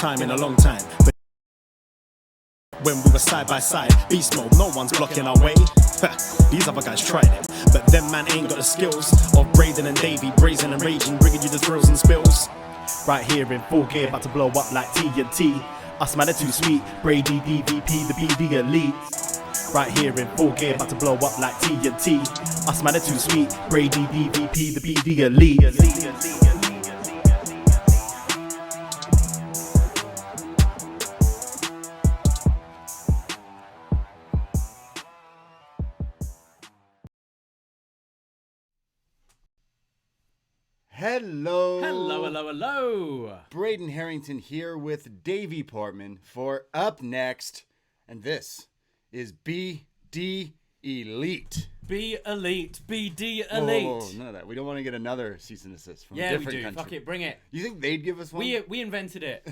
time in a long time. But when we were side by side, beast mode, no one's blocking our way. These other guys tried it, but them man ain't got the skills of Braden and Davey, brazen and raging, bringing you the thrills and spills. Right here in full gear, about to blow up like TNT. Us man are too sweet, Brady DVP, the BDElite. Right here in full gear, about to blow up like TNT. Us man are too sweet, Brady DVP, the BDElite. Hello. Hello. Braden Harrington here with Davey Portman for Up Next. And this is BDElite. BDElite. BDElite. Whoa, none of that. We don't want to get another cease and desist from a different country. Yeah, we do. Fuck it. Bring it. You think they'd give us one? We invented it.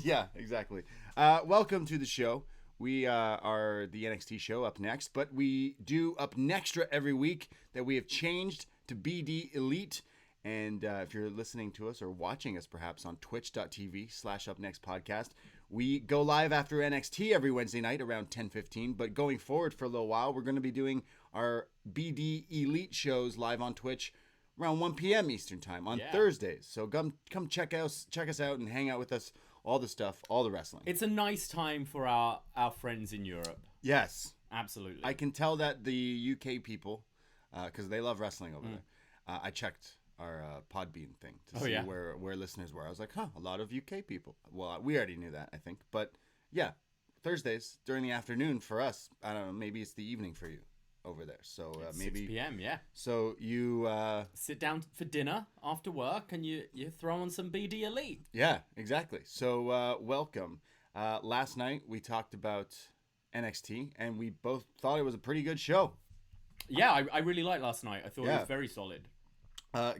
Yeah, exactly. Welcome to the show. We are the NXT show Up Next, but we do Up Nextra every week that we have changed to BDElite. And if you're listening to us or watching us perhaps on twitch.tv/upnextpodcast, we go live after NXT every Wednesday night around 10:15. But going forward for a little while, we're going to be doing our BDElite shows live on Twitch around 1 p.m. Eastern time on Thursdays. So come check us out and hang out with us. All the stuff, all the wrestling. It's a nice time for our friends in Europe. Yes. Absolutely. I can tell that the UK people, because they love wrestling over there, I checked our Podbean thing to see where listeners were. I was like, a lot of UK people. Well, we already knew that, I think. But yeah, Thursdays during the afternoon for us. I don't know, maybe it's the evening for you over there. So maybe 6 p.m. Yeah. So you sit down for dinner after work and you throw on some BDElite. Yeah, exactly. So welcome. Last night we talked about NXT and we both thought it was a pretty good show. Yeah, I really liked last night. I thought it was very solid.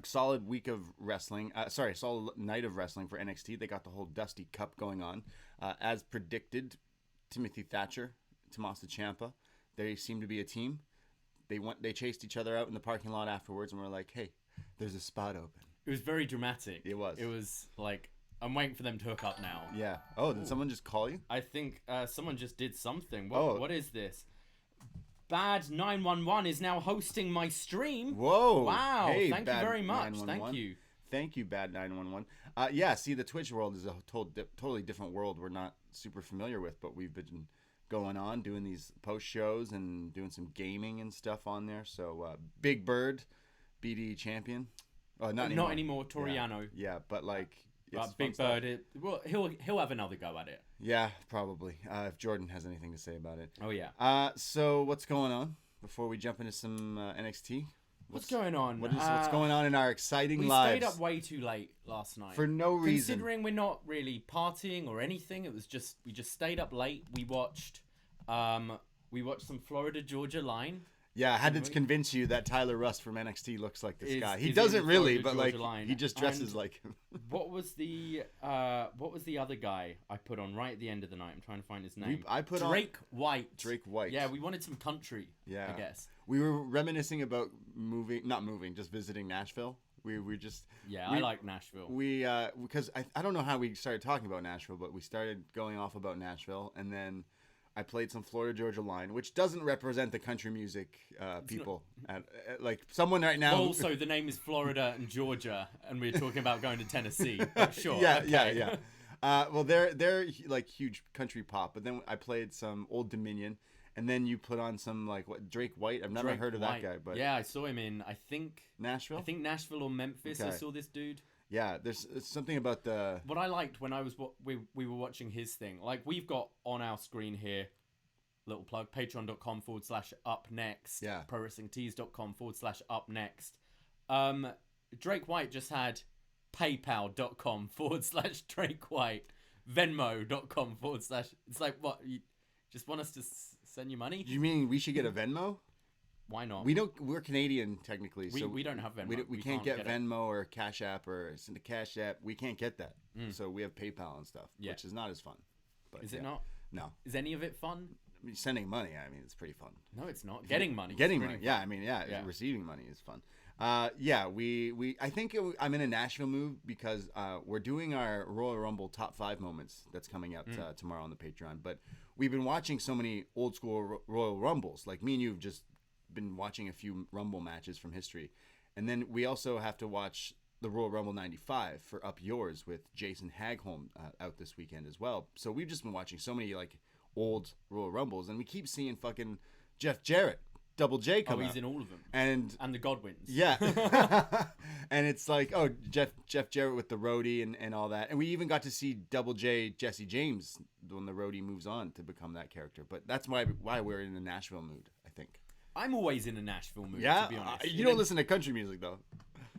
Solid week of wrestling. Solid night of wrestling for NXT. They got the whole Dusty Cup going on. As predicted, Timothy Thatcher, Tommaso Ciampa, they seem to be a team. They chased each other out in the parking lot afterwards and were like, hey, there's a spot open. It was very dramatic. It was. It was like, I'm waiting for them to hook up now. Yeah. Oh, did someone just call you? I think someone just did something. What is this? Bad 911 is now hosting my stream. Whoa. Wow. Hey, Thank you very much. Thank you. Thank you, Bad 911. Yeah, see, the Twitch world is a totally different world we're not super familiar with, but we've been going on doing these post shows and doing some gaming and stuff on there. So Big Bird, BD champion. Not anymore. Toriano. Yeah, but like Big Bird. He'll have another go at it. Yeah, probably. If Jordan has anything to say about it. Oh yeah. So what's going on before we jump into some NXT? What's going on? What's going on in our exciting lives? We stayed up way too late last night. For no reason. Considering we're not really partying or anything, it was just we just stayed up late. We watched some Florida Georgia line. Yeah, I had to convince you that Tyler Rust from NXT looks like this guy. He doesn't really, but like he just dresses like him. What was the other guy I put on right at the end of the night? I'm trying to find his name. Drake White. Drake White. Yeah, we wanted some country. Yeah, I guess. We were reminiscing about just visiting Nashville. I like Nashville. Because I don't know how we started talking about Nashville, but we started going off about Nashville, and then I played some Florida Georgia line, which doesn't represent the country music people. Like someone right now. Also, the name is Florida and Georgia, and we're talking about going to Tennessee. Sure. Yeah. Well, they're like huge country pop, but then I played some Old Dominion, and then you put on some like Drake White. I've never heard of that guy, but yeah, I saw him in Nashville. I think Nashville or Memphis. Okay. I saw this dude. Yeah, there's something about the... What I liked when we were watching his thing, like we've got on our screen here, little plug, patreon.com/upnext, prowrestlingtees.com/upnext. Drake White just had paypal.com/Drake White, venmo.com/ It's like, what, you just want us to send you money? You mean we should get a Venmo? Why not? We're Canadian technically, so we don't have Venmo. We can't get Venmo or Cash App or send a Cash App. We can't get that. So we have PayPal and stuff, which is not as fun. But is it not? No. Is any of it fun? sending money, I mean, it's pretty fun. No, it's not. Getting money. Getting is money. really Yeah, fun. I mean, Yeah. receiving money is fun. I think I'm in a Nashville mood because we're doing our Royal Rumble top 5 moments that's coming out tomorrow on the Patreon. But we've been watching so many old school Royal Rumbles. Like me and you have just been watching a few Rumble matches from history. And then we also have to watch the Royal Rumble 95 for Up Yours with Jason Hagholm out this weekend as well. So we've just been watching so many like old Royal Rumbles, and we keep seeing fucking Jeff Jarrett, Double J come he's out. in all of them. And the Godwins. yeah. And it's like, oh, Jeff Jarrett with the roadie and all that. And we even got to see Double J Jesse James when the roadie moves on to become that character. But that's why we're in the Nashville mood, I think. I'm always in a Nashville mood, Yeah? to be honest. You don't listen to country music, though.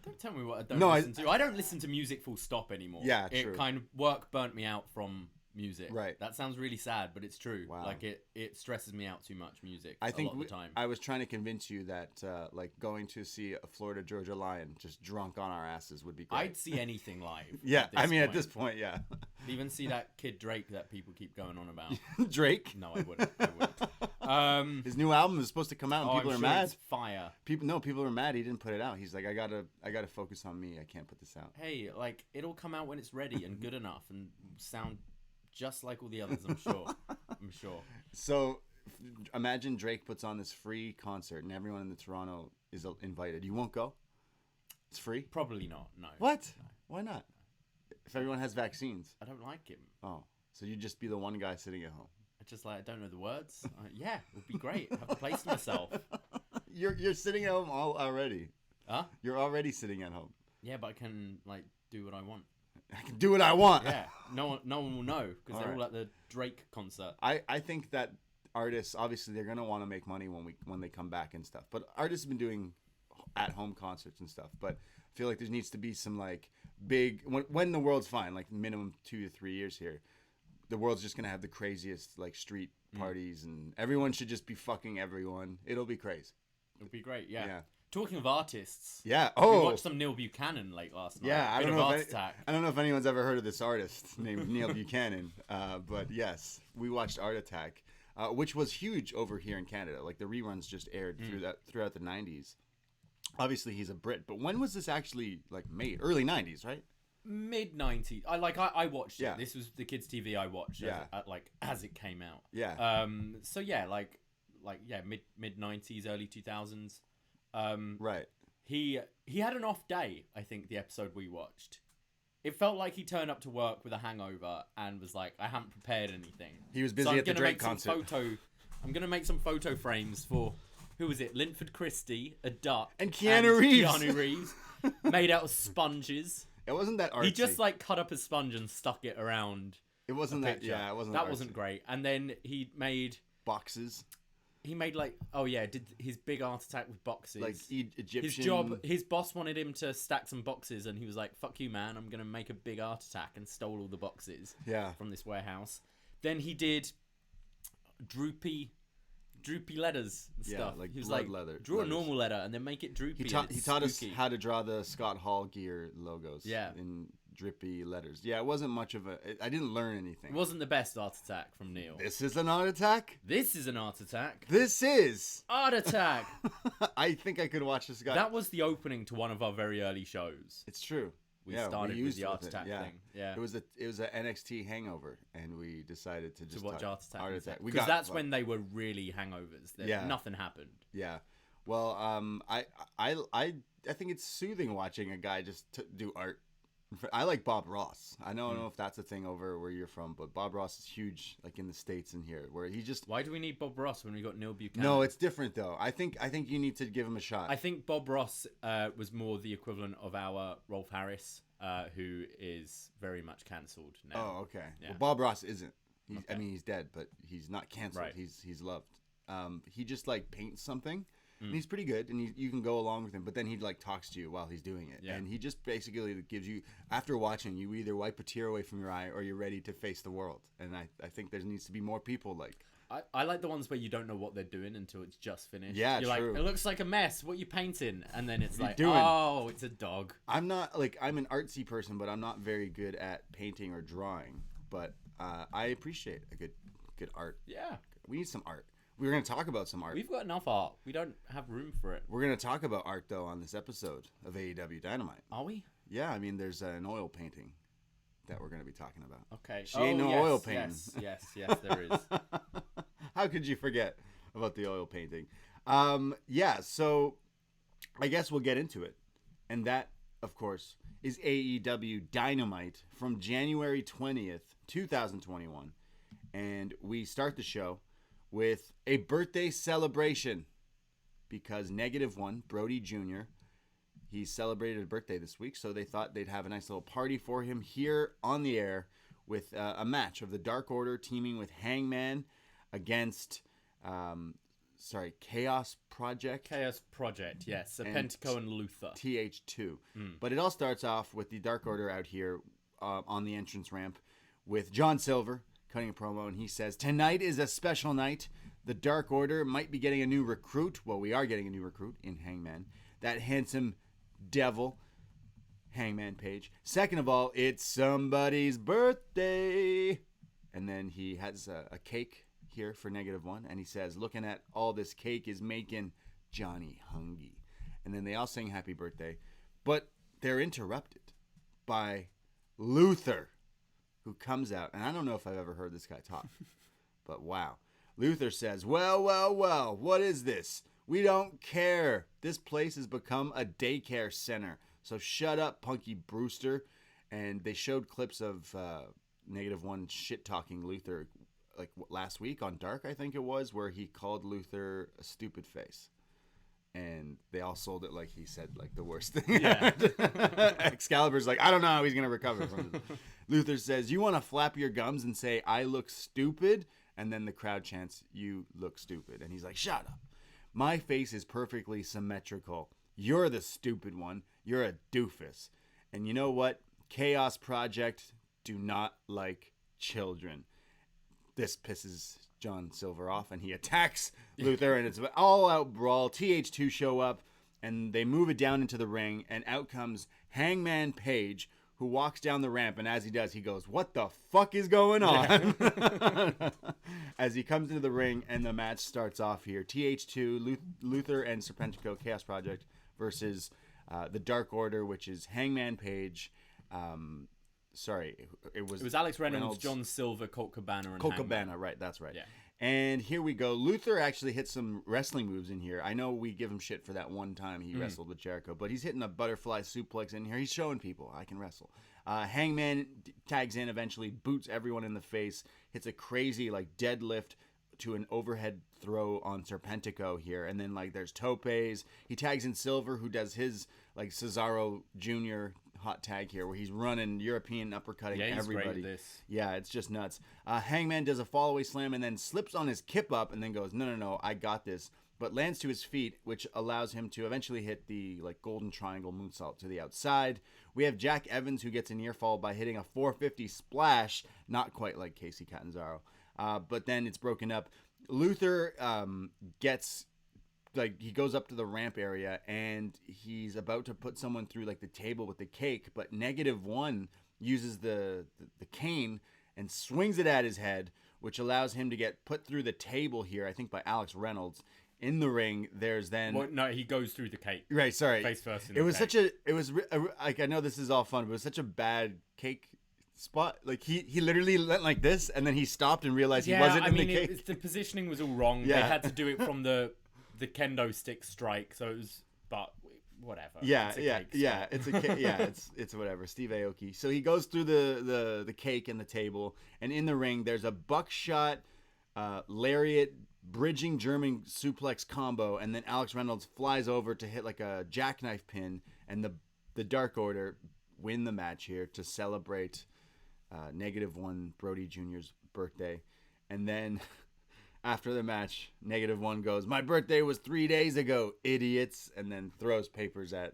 Don't tell me what I don't No, listen to. I don't listen to music full stop anymore. Yeah, It true. kind of work burnt me out from music. Right. That sounds really sad, but it's true. Wow. Like it stresses me out too much, music, I think a lot of the time. I was trying to convince you that like going to see a Florida Georgia Lion just drunk on our asses would be great. I'd see anything live. Yeah, at this point. point, yeah. Even see that Kid Drake that people keep going on about. Drake. No, I wouldn't. His new album is supposed to come out, and people I'm are sure mad. it's fire. People are mad. He didn't put it out. He's like, I gotta focus on me. I can't put this out. Hey, like it'll come out when it's ready and good enough and sound just like all the others. I'm sure. I'm sure. So, imagine Drake puts on this free concert, and everyone in the Toronto is invited. You won't go? It's free. Probably not. No. What? Why not? If everyone has vaccines. I don't like him. Oh, so you'd just be the one guy sitting at home. I don't know the words. Yeah, it would be great. Have a place to myself. You're sitting at home already. Huh? You're already sitting at home. Yeah, but I can like do what I want. I can do what I want. Yeah, no one will know because they're All all at the Drake concert. I think that artists, obviously, they're gonna want to make money when they come back and stuff. But artists have been doing at home concerts and stuff. But I feel like there needs to be some like big when the world's fine, like minimum 2 to 3 years here. The world's just gonna have the craziest like street parties, and everyone should just be fucking everyone. It'll be crazy. It would be great. Yeah. Yeah. Talking of artists. Yeah. We Oh. watched some Neil Buchanan late last night. Yeah, I Bit don't of know. Art If Attack. I don't know if anyone's ever heard of this artist named Neil Buchanan, but yes, we watched Art Attack, which was huge over here in Canada. Like the reruns just aired throughout the '90s. Obviously, he's a Brit, but when was this actually like made? Early '90s, right? Mid 90s. I watched Yeah. it. This was the kids' TV I watched. Yeah. As it came out. Yeah. So yeah, mid 90s, early 2000s. Right. He had an off day. I think the episode we watched. It felt like he turned up to work with a hangover and was like, I haven't prepared anything. He was busy So I'm at the gonna Drake make some concert. I'm gonna make some photo frames for who was it? Linford Christie, a duck, And Keanu Reeves. Keanu Reeves, made out of sponges. It wasn't that artsy. He just like cut up a sponge and stuck it around. It wasn't a that. picture. Yeah, it wasn't. That artsy. wasn't great. And then he made Boxes like did his big art attack with boxes. like Egyptian. His boss wanted him to stack some boxes, and he was like, "Fuck you, man! I'm gonna make a big art attack," and stole all the boxes Yeah. from this warehouse. Then he did droopy letters and Yeah, stuff. like he was blood like, leather- draw letters. a normal letter and then make it droopy. He taught us spooky. how to draw the Scott Hall gear logos. Yeah. In drippy letters. Yeah, it wasn't much of a. I didn't learn anything. It wasn't the best art attack from Neil. This is an art attack. This is an art attack. This is. Art attack. I think I could watch this guy. That was the opening to one of our very early shows. It's true. We started with used the it art it, attack thing. Yeah. It was a NXT hangover, and we decided to just watch talk- Art Attack. We Because got that's when they were really hangovers. Yeah. Nothing happened. Yeah. Well, I think it's soothing watching a guy just do art. I like Bob Ross. I don't know if that's a thing over where you're from, but Bob Ross is huge, like in the States and here, where he just. Why do we need Bob Ross when we got Neil Buchanan? No, it's different though. I think you need to give him a shot. I think Bob Ross was more the equivalent of our Rolf Harris, who is very much cancelled now. Oh, okay. Yeah. Well, Bob Ross isn't. I Okay. mean, he's dead, but he's not canceled. Right. He's loved. He just like paints something, and he's pretty good, and you can go along with him. But then he like talks to you while he's doing it, Yeah. and he just basically gives you, after watching, you either wipe a tear away from your eye or you're ready to face the world. And I think there needs to be more people like. I like the ones where you don't know what they're doing until it's just finished. Yeah, You're true. like, it looks like a mess. What are you painting? And then it's like, doing? oh, it's a dog. I'm not like I'm an artsy person, but I'm not very good at painting or drawing. But I appreciate a good art. Yeah. We need some art. We're going to talk about some art. We've got enough art. We don't have room for it. We're going to talk about art, though, on this episode of AEW Dynamite. Are we? Yeah, I mean, there's an oil painting that we're going to be talking about. Okay. She ain't no oil painting. Yes, there is. How could you forget about the oil painting? Yeah, so I guess we'll get into it. And that, of course, is AEW Dynamite from January 20th, 2021. And we start the show with a birthday celebration because -1, Brody Jr., he celebrated a birthday this week, so they thought they'd have a nice little party for him here on the air with a match of the Dark Order teaming with Hangman against, Chaos Project. Chaos Project, yes. Serpentico and Luther. TH2. But it all starts off with the Dark Order out here on the entrance ramp with John Silver cutting a promo, and he says, "Tonight is a special night. The Dark Order might be getting a new recruit." Well, we are getting a new recruit in Hangman. That handsome devil, Hangman Page. Second of all, it's somebody's birthday. And then he has a cake here for -1, and he says, "Looking at all this cake is making Johnny hungry." And then they all sing happy birthday, but they're interrupted by Luther, who comes out, and I don't know if I've ever heard this guy talk, but wow. Luther says, well, what is this? We don't care. This place has become a daycare center, so shut up, Punky Brewster. And they showed clips of -1 shit-talking Luther like last week on Dark, I think it was, where he called Luther a stupid face. And they all sold it like he said like the worst thing. Yeah. Excalibur's like, I don't know how he's going to recover from this. Luther says, "You want to flap your gums and say, 'I look stupid?'" And then the crowd chants, "You look stupid." And he's like, "Shut up. My face is perfectly symmetrical. You're the stupid one. You're a doofus. And you know what? Chaos Project do not like children." This pisses John Silver off, and he attacks Luther, and it's an all-out brawl. TH2 show up, and they move it down into the ring, and out comes Hangman Page, who walks down the ramp, and as he does, he goes, "What the fuck is going on?" Yeah. As he comes into the ring, and the match starts off here. TH2, Luther and Serpentico, Chaos Project, versus the Dark Order, which is Hangman Page, it was Alex Reynolds, John Silver, Colt Cabana, and Colt Hangman. Cabana, right, that's right. Yeah. And here we go. Luther actually hit some wrestling moves in here. I know we give him shit for that one time he wrestled with Jericho, but he's hitting a butterfly suplex in here. He's showing people, I can wrestle. Hangman tags in eventually, boots everyone in the face, hits a crazy like deadlift to an overhead throw on Serpentico here. And then like there's topes. He tags in Silver, who does his like Cesaro Jr. hot tag here where he's running European uppercutting everybody. Great at this. Yeah, it's just nuts. Hangman does a fall away slam and then slips on his kip up and then goes, no, I got this. But lands to his feet, which allows him to eventually hit the like golden triangle moonsault to the outside. We have Jack Evans, who gets a near fall by hitting a 450 splash, not quite like Casey Catanzaro. But then it's broken up. Luther gets like he goes up to the ramp area and he's about to put someone through like the table with the cake, but -1 uses the cane and swings it at his head, which allows him to get put through the table here, I think by Alex Reynolds. In the ring, there's then... Well, no, he goes through the cake. Right, sorry. Face first in it the was cake. like, I know this is all fun, but it was such a bad cake spot. Like, he literally went like this, and then he stopped and realized he wasn't in the cake. The positioning was all wrong. Yeah. They had to do it from the kendo stick strike, so it was... But whatever. Yeah, it's a yeah, cake yeah. spot. It's a cake. Yeah, it's whatever. Steve Aoki. So he goes through the cake and the table, and in the ring, there's a buckshot, lariat, bridging German suplex combo, and then Alex Reynolds flies over to hit like a jackknife pin, and the Dark Order win the match here to celebrate -1 Brody Jr.'s birthday. And then after the match, -1 goes, "My birthday was 3 days ago, idiots," and then throws papers at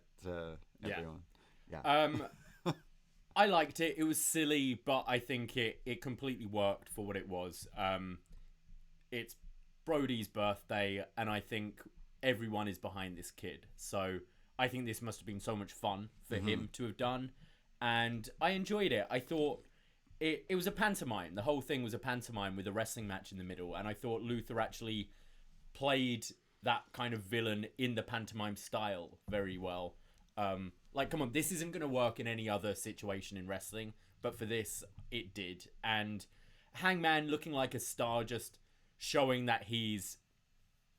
everyone. Yeah. I liked it. It was silly, but I think it completely worked for what it was. It's Brody's birthday, and I think everyone is behind this kid. So I think this must have been so much fun for him to have done, and I enjoyed it. I thought it was a pantomime. The whole thing was a pantomime with a wrestling match in the middle, and I thought Luther actually played that kind of villain in the pantomime style very well. Like, come on, this isn't going to work in any other situation in wrestling, but for this, it did. And Hangman looking like a star, just showing that he's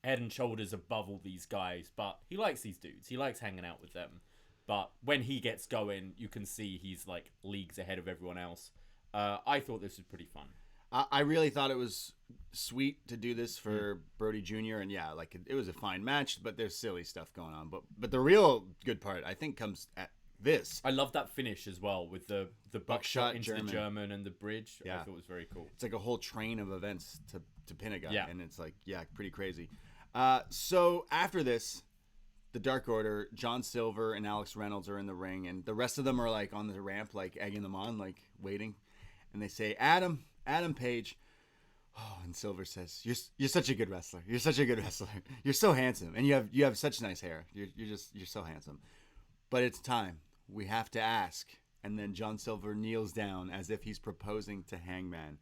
head and shoulders above all these guys, but he likes these dudes. He likes hanging out with them. But when he gets going, you can see he's like leagues ahead of everyone else. I thought this was pretty fun. I really thought it was sweet to do this for Brody Jr. And yeah, like it was a fine match, but there's silly stuff going on. But the real good part, I think, comes at this. I love that finish as well with the buckshot into German. the German and the bridge. Yeah. I thought it was very cool. It's like a whole train of events to pin a guy. Yeah. And it's like, yeah, pretty crazy. So after this, the Dark Order, John Silver and Alex Reynolds are in the ring, and the rest of them are like on the ramp, like egging them on, like waiting. And they say, Adam Page. Oh, and Silver says, "You're such a good wrestler. You're such a good wrestler. You're so handsome, and you have such nice hair. You're so handsome. But it's time. We have to ask." And then John Silver kneels down as if he's proposing to Hangman,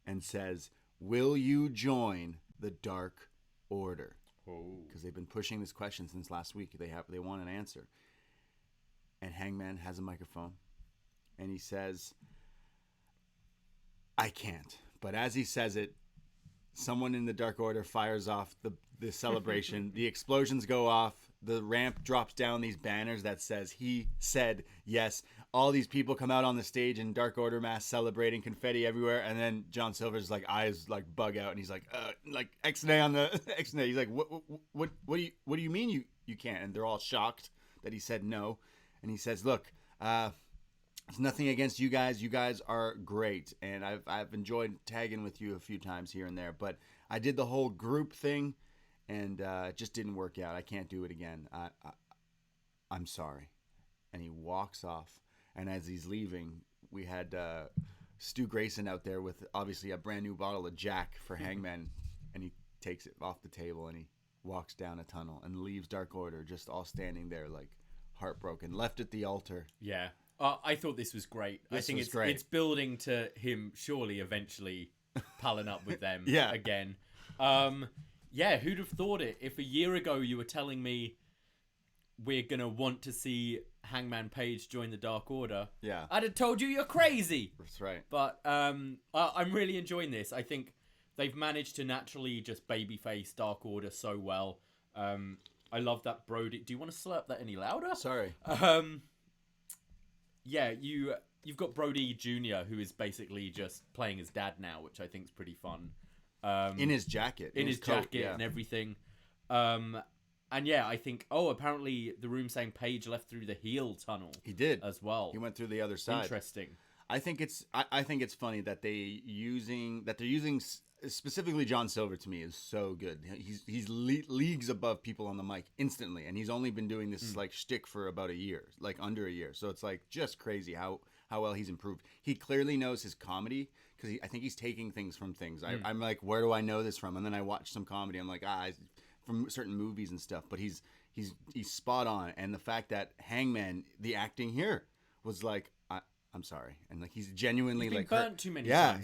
and says, "Will you join the Dark Order?" Because they've been pushing this question since last week. They want an answer. And Hangman has a microphone, and he says, "I can't." But as he says it, someone in the Dark Order fires off the celebration. The explosions go off. The ramp drops down these banners that says, "He said yes." All these people come out on the stage in Dark Order masks, celebrating, confetti everywhere. And then John Silver's like eyes like bug out, and he's like X-nay on the X-nay. He's like, what do you mean you can't? And they're all shocked that he said no. And he says, "Look, it's nothing against you guys. You guys are great, and I've enjoyed tagging with you a few times here and there. But I did the whole group thing, and it just didn't work out. I can't do it again. I'm sorry." And he walks off. And as he's leaving, we had Stu Grayson out there with obviously a brand new bottle of Jack for Hangman, and he takes it off the table and he walks down a tunnel and leaves Dark Order just all standing there like heartbroken, left at the altar. Yeah. I thought this was great. I think it's building to him surely eventually palling up with them again. Yeah, who'd have thought it? If a year ago you were telling me we're going to want to see Hangman Page join the Dark Order, I'd have told you you're crazy. That's right. But I'm really enjoying this. I think they've managed to naturally just babyface Dark Order so well. I love that Brody. Do you want to slurp that any louder? Sorry. Yeah, you've got Brody Jr., who is basically just playing his dad now, which I think is pretty fun. In his jacket. In his coat, jacket and everything. And yeah, I think, apparently the room saying Page left through the heel tunnel. He did. As well. He went through the other side. Interesting. I think it's funny that they're using specifically John Silver. To me is so good. He's leagues above people on the mic instantly, and he's only been doing this like shtick for about a year, like under a year. So it's like just crazy how well he's improved. He clearly knows his comedy because I think he's taking things from things. I'm like, where do I know this from? And then I watch some comedy. I'm like, from certain movies and stuff. But he's spot on. And the fact that Hangman, the acting here was like, I'm sorry, and like he's genuinely he's been like burnt too many times.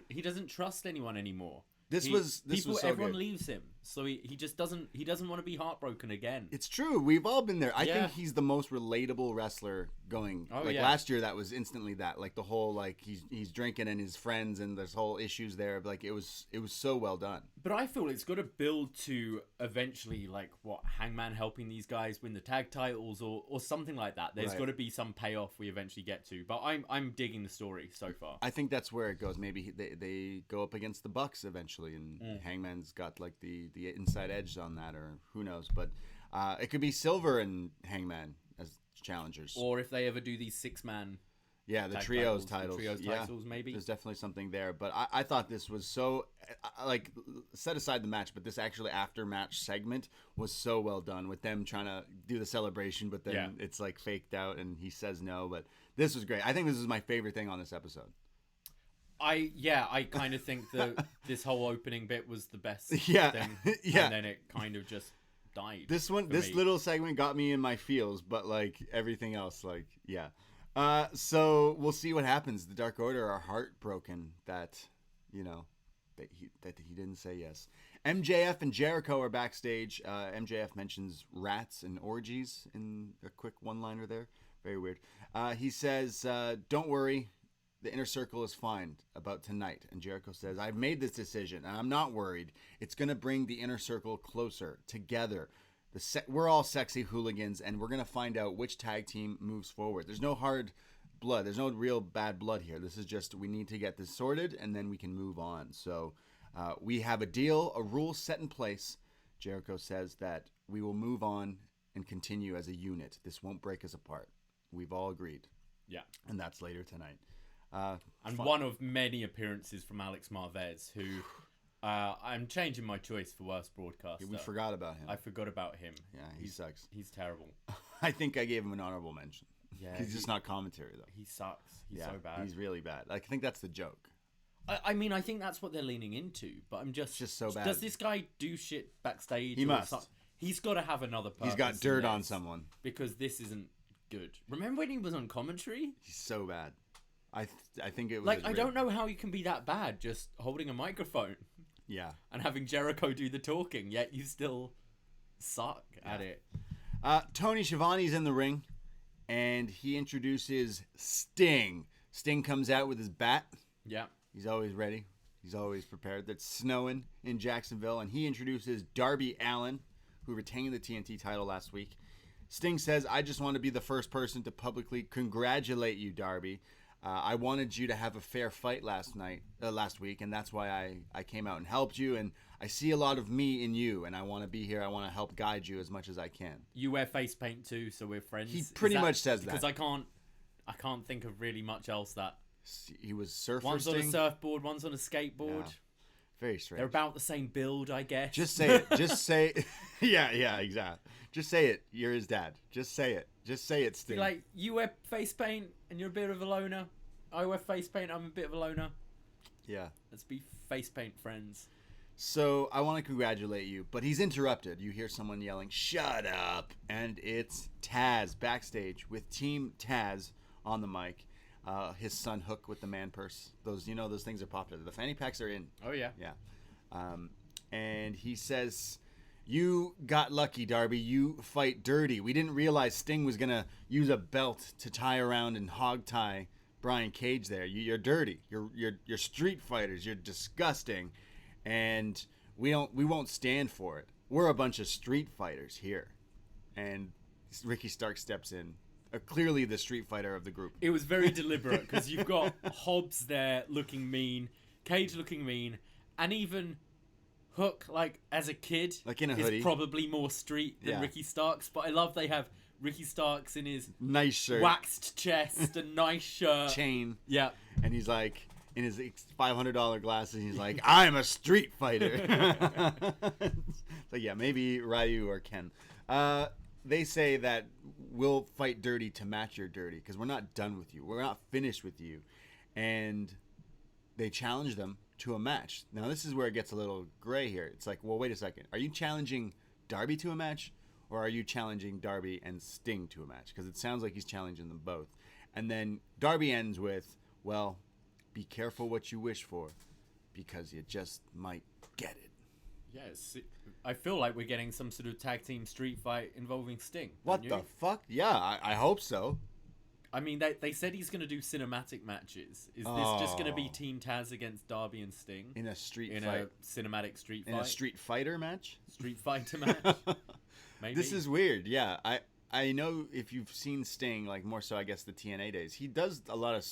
He doesn't trust anyone anymore. This was so everyone good. Leaves him, so he just doesn't want to be heartbroken again. It's true. We've all been there. I think he's the most relatable wrestler going. Last year, that was instantly that. Like the whole like he's drinking and his friends and there's whole issues there. Like it was so well done. But I feel it's got to build to eventually like what Hangman helping these guys win the tag titles or something like that. There's got to be some payoff we eventually get to. But I'm digging the story so far. I think that's where it goes. Maybe they go up against the Bucks eventually. And Hangman's got like the inside edge on that, or who knows. But it could be Silver and Hangman as challengers, or if they ever do these 6-man, the trios titles, maybe. There's definitely something there. But I thought this was so like set aside the match, but this actually after match segment was so well done with them trying to do the celebration, but then it's like faked out and he says no. But this was great. I think this is my favorite thing on this episode. I kind of think this whole opening bit was the best thing. And then it kind of just died. This little segment got me in my feels, but like everything else, like, So we'll see what happens. The Dark Order are heartbroken that, that he didn't say yes. MJF and Jericho are backstage. MJF mentions rats and orgies in a quick one-liner there. Very weird. He says, don't worry, the Inner Circle is fine about tonight. And Jericho says, I've made this decision, and I'm not worried. It's going to bring the Inner Circle closer, together. We're all sexy hooligans, and we're going to find out which tag team moves forward. There's no hard blood. There's no real bad blood here. This is just we need to get this sorted, and then we can move on. So we have a deal, a rule set in place. Jericho says that we will move on and continue as a unit. This won't break us apart. We've all agreed. Yeah. And that's later tonight. And one of many appearances from Alex Marvez, who I'm changing my choice for worst broadcaster. We forgot about him. I forgot about him. Yeah, he sucks. He's terrible. I think I gave him an honorable mention. Yeah, he's just not commentary, though. He sucks. He's so bad. He's really bad. I think that's the joke. I mean, I think that's what they're leaning into, but I'm just so bad. Does this guy do shit backstage? He must. He's got to have another purpose. He's got dirt on someone. Because this isn't good. Remember when he was on commentary? He's so bad. I think it was like I don't know how you can be that bad just holding a microphone. Yeah. And having Jericho do the talking, yet you still suck at it. Tony Schiavone's in the ring, and he introduces Sting. Sting comes out with his bat. Yeah. He's always ready. He's always prepared. It's snowing in Jacksonville, and he introduces Darby Allin, who retained the TNT title last week. Sting says, I just want to be the first person to publicly congratulate you, Darby. I wanted you to have a fair fight last week, and that's why I came out and helped you, and I see a lot of me in you, and I want to be here. I want to help guide you as much as I can. You wear face paint too, so we're friends. He pretty much says that. Because I can't think of really much else that... He was surfer. One's on a surfboard, one's on a skateboard. Yeah. Very strange. They're about the same build, I guess. Just say it. Just say yeah, exactly. Just say it. You're his dad. Just say it. Just say it, Sting. Like, you wear face paint and you're a bit of a loner. I wear face paint, I'm a bit of a loner. Yeah. Let's be face paint friends. So, I want to congratulate you, but he's interrupted. You hear someone yelling, "Shut up!" And it's Taz backstage with Team Taz on the mic. His son Hook with the man purse. Those things are popular. The fanny packs are in. Oh yeah. Yeah. And he says, "You got lucky, Darby. You fight dirty. We didn't realize Sting was gonna use a belt to tie around and hog tie Brian Cage there. You're dirty. You're street fighters. You're disgusting, and we won't stand for it. We're a bunch of street fighters here." And Ricky Starks steps in. Clearly the street fighter of the group. It was very deliberate because you've got Hobbs there looking mean, Cage looking mean, and even Hook, like as a kid, like in a hoodie, is probably more street than Ricky Starks. But I love they have Ricky Starks in his nice shirt, waxed chest, a nice shirt, chain. Yeah, and he's like in his $500 glasses. He's like, "I'm a street fighter." So yeah, maybe Ryu or Ken. They say that we'll fight dirty to match your dirty because we're not done with you. We're not finished with you. And they challenge them to a match. Now, this is where it gets a little gray here. It's like, well, wait a second. Are you challenging Darby to a match, or are you challenging Darby and Sting to a match? Because it sounds like he's challenging them both. And then Darby ends with, well, be careful what you wish for because you just might get it. Yes, I feel like we're getting some sort of tag team street fight involving Sting. What the fuck? Yeah, I hope so. I mean, they said he's going to do cinematic matches. Is this just going to be Team Taz against Darby and Sting? In a street fight? In a cinematic street fight? In a street fighter match? Street fighter match? Maybe. This is weird, yeah. I know if you've seen Sting, like more so I guess the TNA days, he does a lot of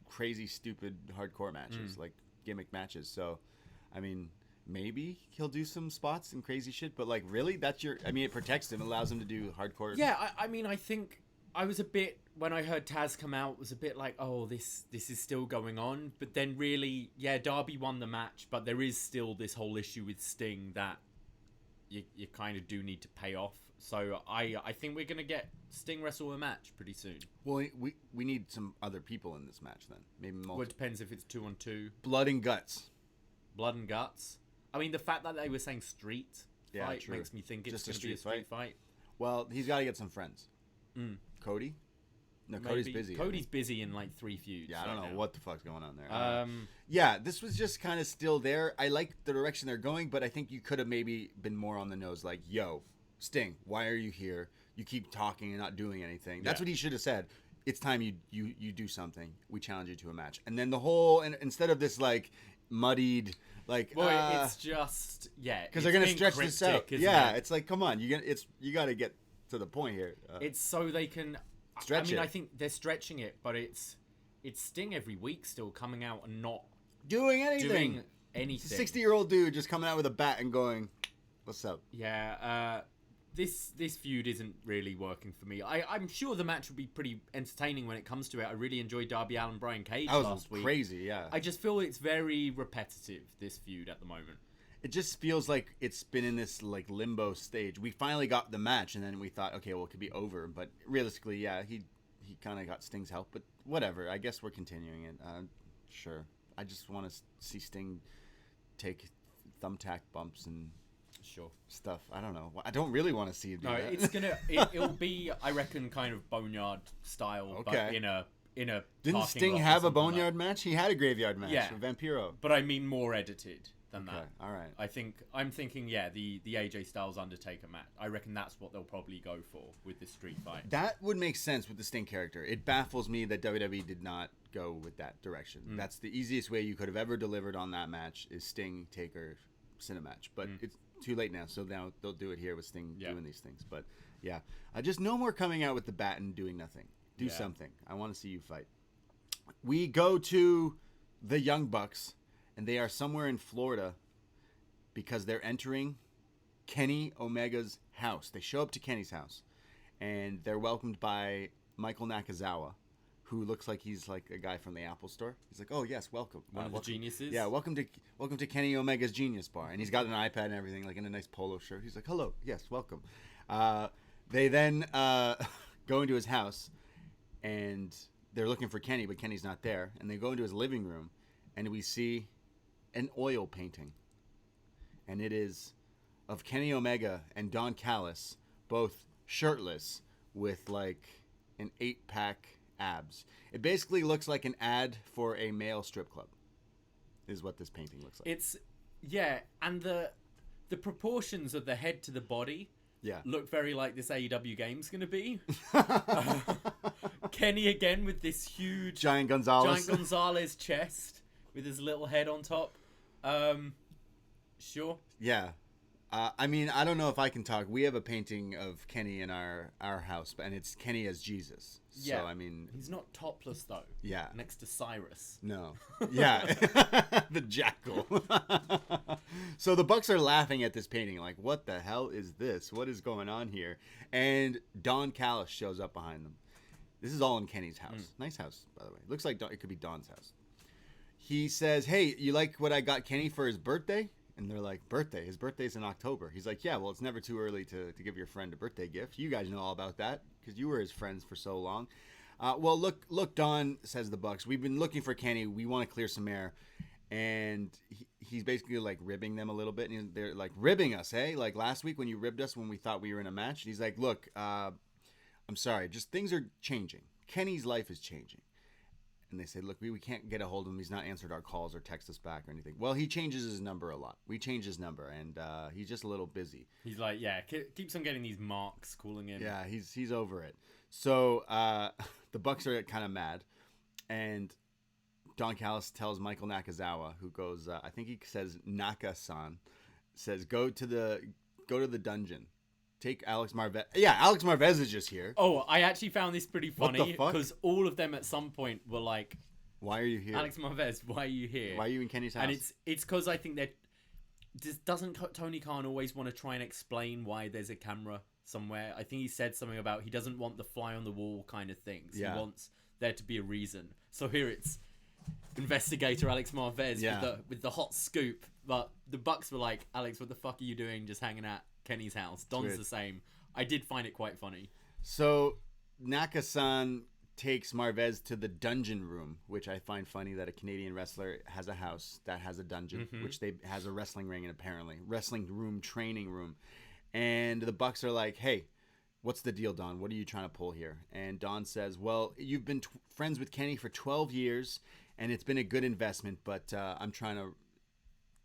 crazy, stupid, hardcore matches, like gimmick matches. So, I mean... maybe he'll do some spots and crazy shit, but like really, it protects him, allows him to do hardcore. Yeah, I mean, I think I was a bit, when I heard Taz come out, was a bit like, oh, this is still going on. But then really, yeah, Darby won the match, but there is still this whole issue with Sting that you kind of do need to pay off. So I think we're going to get Sting wrestle a match pretty soon. Well, we need some other people in this match then. Maybe multiple. Well, it depends if it's 2-on-2. Blood and guts. Blood and guts. I mean, the fact that they were saying street fight true. makes me think it's just going to be a street fight. Well, he's got to get some friends. Cody, No, Cody's busy. Cody's busy in like 3 feuds. Yeah, I don't know what the fuck's going on there. Yeah. This was just kind of still there. I like the direction they're going, but I think you could have maybe been more on the nose. Like, yo, Sting, why are you here? You keep talking and not doing anything. That's what he should have said. It's time you do something. We challenge you to a match. And then the whole, and instead of this like muddied, like, it's just because they're gonna stretch this out. Yeah, it's like, come on, you got to get to the point here. It's so they can stretch it. I think they're stretching it, but it's Sting every week still coming out and not doing anything. 60-year-old dude just coming out with a bat and going, "What's up?" Yeah. This feud isn't really working for me. I'm sure the match would be pretty entertaining when it comes to it. I really enjoyed Darby Allin, Brian Cage last week. Crazy, yeah. I just feel it's very repetitive, this feud at the moment. It just feels like it's been in this like limbo stage. We finally got the match, and then we thought, okay, well, it could be over. But realistically, yeah, he kind of got Sting's help. But whatever. I guess we're continuing it. Sure. I just want to see Sting take thumbtack bumps and stuff. I don't know. I don't really want to see him do that. It's it'll be, I reckon, kind of boneyard style, but in a Didn't Sting have a boneyard match? He had a graveyard match with Vampiro. But I mean more edited than that. All right. I'm thinking the AJ Styles Undertaker match. I reckon that's what they'll probably go for with this street fight. That would make sense with the Sting character. It baffles me that WWE did not go with that direction. That's the easiest way you could have ever delivered on that match is Sting Taker Cinematch. But it's too late now, so now they'll do it here with Sting doing these things. But yeah, just no more coming out with the bat and doing nothing. Do something. I want to see you fight. We go to the Young Bucks, and they are somewhere in Florida because they're entering Kenny Omega's house. They show up to Kenny's house, and they're welcomed by Michael Nakazawa, who looks like he's like a guy from the Apple Store. He's like, "Oh yes, welcome." One of the geniuses. Yeah, welcome to Kenny Omega's Genius Bar, and he's got an iPad and everything, like in a nice polo shirt. He's like, "Hello, yes, welcome." They then go into his house, and they're looking for Kenny, but Kenny's not there. And they go into his living room, and we see an oil painting, and it is of Kenny Omega and Don Callis, both shirtless with like an 8-pack abs. It basically looks like an ad for a male strip club is what this painting looks like. And the proportions of the head to the body look very like this AEW game's gonna be. Kenny again with this huge Giant Gonzalez chest with his little head on top. Sure. Yeah. I mean, I don't know if I can talk. We have a painting of Kenny in our house, and it's Kenny as Jesus. So, I mean... He's not topless, though. Yeah. Next to Cyrus. No. Yeah. The jackal. So the Bucks are laughing at this painting, like, what the hell is this? What is going on here? And Don Callis shows up behind them. This is all in Kenny's house. Nice house, by the way. Looks like it could be Don's house. He says, "Hey, you like what I got Kenny for his birthday?" And they're like, "Birthday? His birthday's in October." He's like, "Yeah, well, it's never too early to give your friend a birthday gift. You guys know all about that because you were his friends for so long." Well, look, Don, says the Bucks. We've been looking for Kenny. We want to clear some air. And he's basically like ribbing them a little bit. And they're like, "Ribbing us, eh? Like last week when you ribbed us when we thought we were in a match." And he's like, "Look, I'm sorry. Just things are changing. Kenny's life is changing." And they say, "Look, we can't get a hold of him. He's not answered our calls or text us back or anything." Well, he changes his number a lot. We change his number, and he's just a little busy. He's like, keeps on getting these marks calling him. Yeah, he's over it. So the Bucks are kind of mad, and Don Callis tells Michael Nakazawa, who goes, I think he says Naka-san, says, go to the dungeon. Take Alex Marvez. Yeah, Alex Marvez is just here. Oh, I actually found this pretty funny. What the fuck? Because all of them at some point were like, "Why are you here? Alex Marvez, why are you here? Why are you in Kenny's house?" And it's because I think that doesn't Tony Khan always want to try and explain why there's a camera somewhere? I think he said something about he doesn't want the fly on the wall kind of things. Yeah. He wants there to be a reason. So here it's investigator Alex Marvez with the hot scoop. But the Bucks were like, "Alex, what the fuck are you doing just hanging at Kenny's house?" Don's the same. I did find it quite funny. So Naka-san takes Marvez to the dungeon room, which I find funny that a Canadian wrestler has a house that has a dungeon, which has a wrestling ring and apparently wrestling room, training room. And the Bucks are like, "Hey, what's the deal, Don? What are you trying to pull here? And Don says, well, you've been friends with Kenny for 12 years, and it's been a good investment, but I'm trying to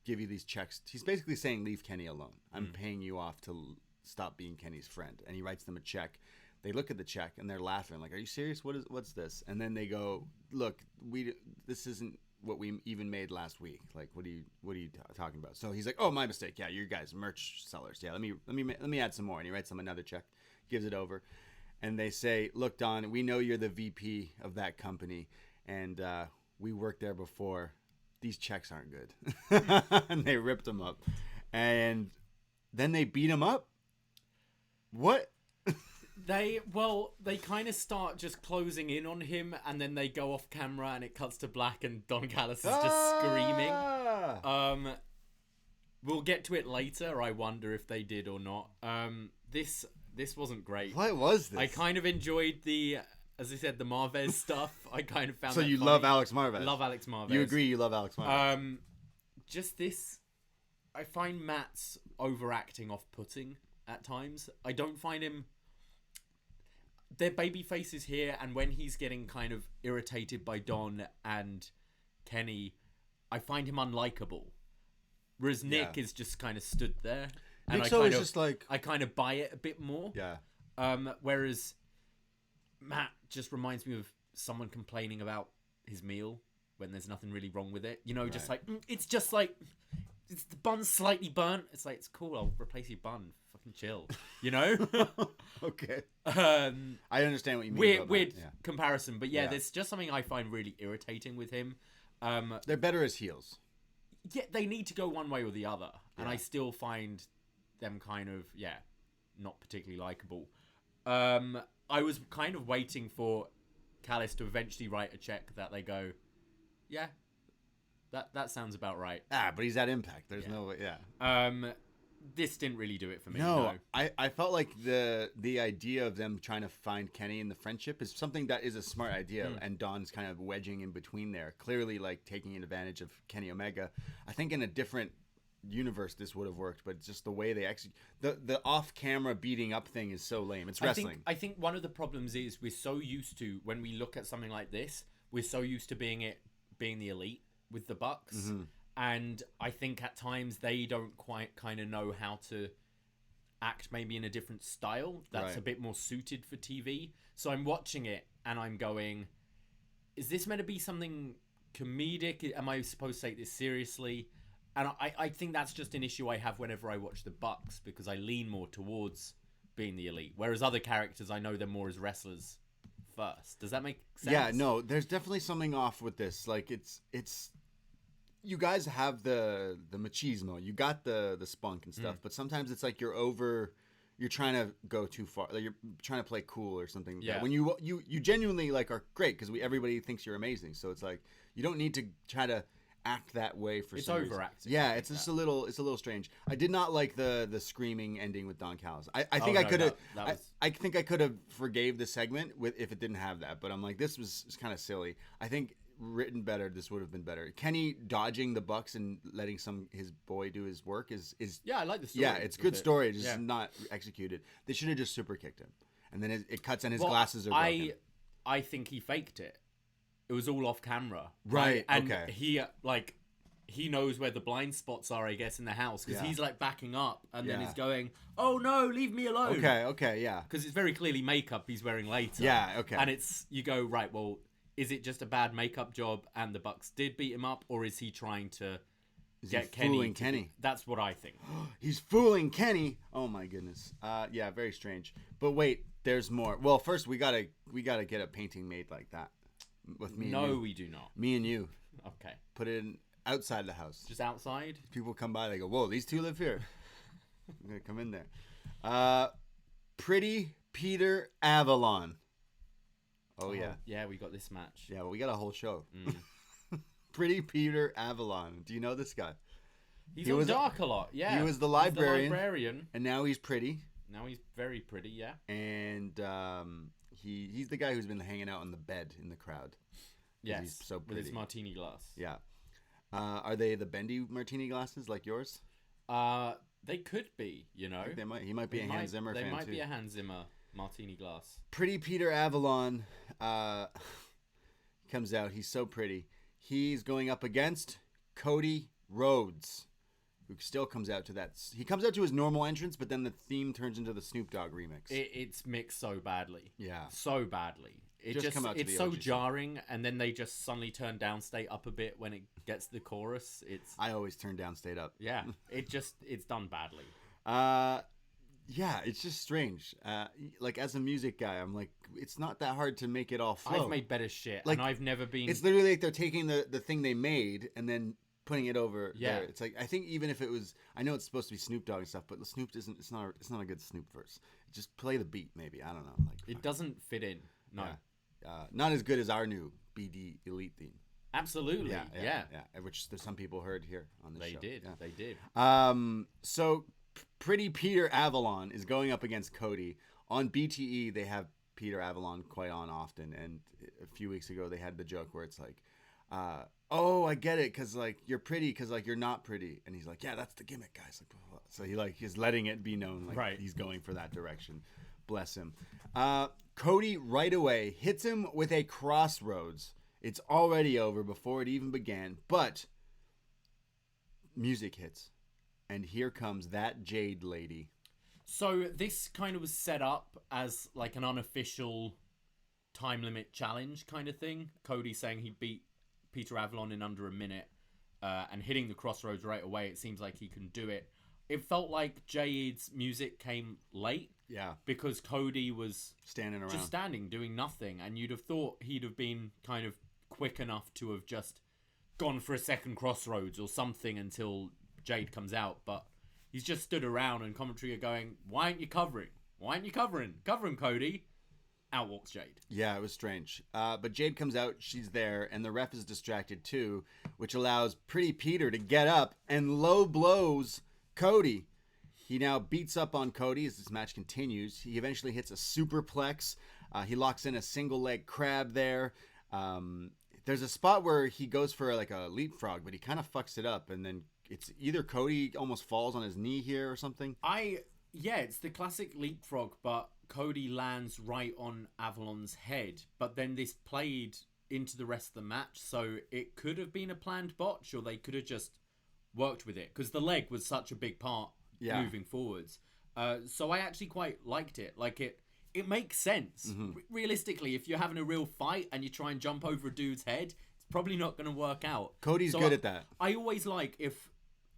give you these checks. He's basically saying, leave Kenny alone. I'm paying you off to stop being Kenny's friend. And he writes them a check. They look at the check, and they're laughing, like, are you serious? What's this? And then they go, look, this isn't what we even made last week. Like, what are you talking about? So he's like, oh, my mistake. Yeah, you guys merch sellers. Yeah, let me add some more. And he writes them another check, gives it over, and they say, look, Don, we know you're the VP of that company, and we worked there before. These checks aren't good. And they ripped him up, and then they beat him up. What? They kind of start just closing in on him, and then they go off camera, and it cuts to black, and Don Callis is just screaming. We'll get to it later. I wonder if they did or not. This wasn't great. What was this? I kind of enjoyed the, as I said, the Marvez stuff. I kind of found. So that you funny. love Alex Marvez? Love Alex Marvez. You agree? You love Alex Marvez? Just this. I find Matt's overacting off-putting at times. I don't find him. Their baby faces here, and when he's getting kind of irritated by Don and Kenny, I find him unlikable. Whereas Nick is just kind of stood there. And Nick's always just like... I kind of buy it a bit more. Yeah. Whereas Matt just reminds me of someone complaining about his meal when there's nothing really wrong with it. You know, just like, it's just like, it's the bun's slightly burnt. It's like, it's cool, I'll replace your bun. Fucking chill. You know? Okay. I understand what you mean. Weird comparison. But yeah, there's just something I find really irritating with him. They're better as heels. Yeah, they need to go one way or the other. And I still find them kind of, not particularly likable. I was kind of waiting for Callis to eventually write a check that they go, yeah, that sounds about right. But he's at Impact. There's no way, This didn't really do it for me. No. I felt like the idea of them trying to find Kenny in the friendship is something that is a smart idea, and Don's kind of wedging in between there, clearly like taking advantage of Kenny Omega. I think in a different universe this would have worked, but just the way they execute the off-camera beating up thing is so lame. It's wrestling. I think one of the problems is we're so used to, when we look at something like this, we're so used to being the elite with the Bucks. And I think at times they don't quite kind of know how to act maybe in a different style that's a bit more suited for TV. So I'm watching it and I'm going, is this meant to be something comedic? Am I supposed to take this seriously? And I think that's just an issue I have whenever I watch the Bucks, because I lean more towards being the elite. Whereas other characters, I know them more as wrestlers first. Does that make sense? Yeah, no, there's definitely something off with this. Like it's you guys have the machismo, you got the spunk and stuff, but sometimes it's like you're trying to go too far, like you're trying to play cool or something. Yeah. When you genuinely like are great, because everybody thinks you're amazing, so it's like you don't need to try to act that way for it's some overacting. reason. Yeah, it's just a little strange. I did not like the screaming ending with Don Callis. I think I think I could have forgave the segment if it didn't have that, but I'm like, this was kind of silly. I think written better, this would have been better. Kenny dodging the Bucks and letting his boy do his work is I like the story. Yeah, it's good story, just not executed. They should have just super kicked him, and then it cuts and his glasses are broken. I think he faked it. It was all off camera, right? And he knows where the blind spots are, I guess, in the house, because he's like backing up, and then he's going, "Oh no, leave me alone." Okay, yeah. Because it's very clearly makeup he's wearing later. Yeah, okay. And you go, right, well, is it just a bad makeup job and the Bucks did beat him up, or is he trying to get Kenny? That's what I think. He's fooling Kenny. Oh my goodness. Yeah, very strange. But wait, there's more. Well, first we gotta get a painting made like that with me. No, we do not. Me and you. Okay. Put it outside the house. Just outside. People come by, they go, "Whoa, these two live here." I'm gonna come in there. Pretty Peter Avalon. Oh yeah. Yeah, we got this match. Yeah, well, we got a whole show. Pretty Peter Avalon. Do you know this guy? He was Dark a lot. Yeah. He was the librarian. And now he's pretty. Now he's very pretty. Yeah. And he's the guy who's been hanging out on the bed in the crowd. Yes. He's so pretty. With his martini glass. Yeah. Are they the bendy martini glasses like yours? They could be. You know. He might be a Hans Zimmer fan too. They might be a Hans Zimmer. Martini glass. Pretty Peter Avalon comes out. He's so pretty. He's going up against Cody Rhodes, who still comes out to that. He comes out to his normal entrance, but then the theme turns into the Snoop Dogg remix. It's mixed so badly. Yeah. So badly. It's so jarring, and then they just suddenly turn downstate up a bit when it gets the chorus. I always turn downstate up. Yeah. It's done badly. Yeah, it's just strange. Like, as a music guy, I'm like, it's not that hard to make it all flow. I've made better shit, like, and I've never been... It's literally like they're taking the thing they made and then putting it over there. It's like, I think even if it was... I know it's supposed to be Snoop Dogg and stuff, but the Snoop isn't... It's not a good Snoop verse. Just play the beat, maybe. I don't know. Like, it doesn't fit in. No. Yeah. Not as good as our new BDElite theme. Absolutely. Yeah. Which some people heard here on the show. They did. So... Pretty Peter Avalon is going up against Cody. On BTE, they have Peter Avalon quite on often. And a few weeks ago, they had the joke where it's like, oh, I get it, because, like, you're pretty because, like, you're not pretty. And he's like, yeah, that's the gimmick, guys. Like, blah, blah, blah. So he's letting it be known, like, right. He's going for that direction. Bless him. Cody right away hits him with a crossroads. It's already over before it even began. But music hits. And here comes that Jade lady. So this kind of was set up as like an unofficial time limit challenge kind of thing. Cody saying he beat Peter Avalon in under a minute and hitting the crossroads right away. It seems like he can do it. It felt like Jade's music came late. Yeah. Because Cody was standing around. Just standing, doing nothing. And you'd have thought he'd have been kind of quick enough to have just gone for a second crossroads or something until Jade comes out, but he's just stood around and commentary are going, why aren't you covering? Why aren't you covering? Covering, Cody. Out walks Jade. Yeah, it was strange. But Jade comes out, she's there, and the ref is distracted too, which allows Pretty Peter to get up and low blows Cody. He now beats up on Cody as this match continues. He eventually hits a superplex. He locks in a single leg crab there. There's a spot where he goes for like a leapfrog, but he kind of fucks it up, and then it's either Cody almost falls on his knee here or something. It's the classic leapfrog, but Cody lands right on Avalon's head. But then this played into the rest of the match, so it could have been a planned botch, or they could have just worked with it, because the leg was such a big part moving forwards. So I actually quite liked it. Like, it makes sense. Mm-hmm. Realistically, if you're having a real fight and you try and jump over a dude's head, it's probably not going to work out. Cody's good at that. I always like, if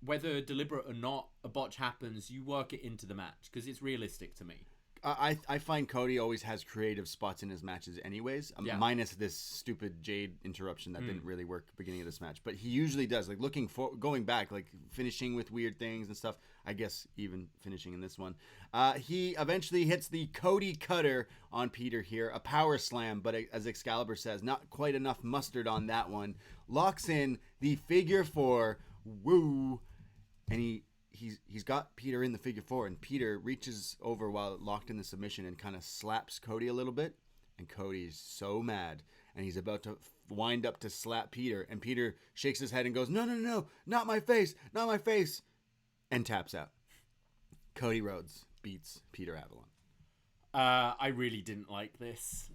whether deliberate or not, a botch happens, you work it into the match, because it's realistic to me. I find Cody always has creative spots in his matches anyways, minus this stupid Jade interruption that didn't really work at the beginning of this match. But he usually does, like going back, like finishing with weird things and stuff. I guess even finishing in this one. He eventually hits the Cody Cutter on Peter here, a power slam, but as Excalibur says, not quite enough mustard on that one. Locks in the figure four, woo, and he's got Peter in the figure four, and Peter reaches over while locked in the submission and kind of slaps Cody a little bit, and Cody's so mad, and he's about to wind up to slap Peter, and Peter shakes his head and goes, no, not my face, and taps out. Cody Rhodes beats Peter Avalon. I really didn't like this.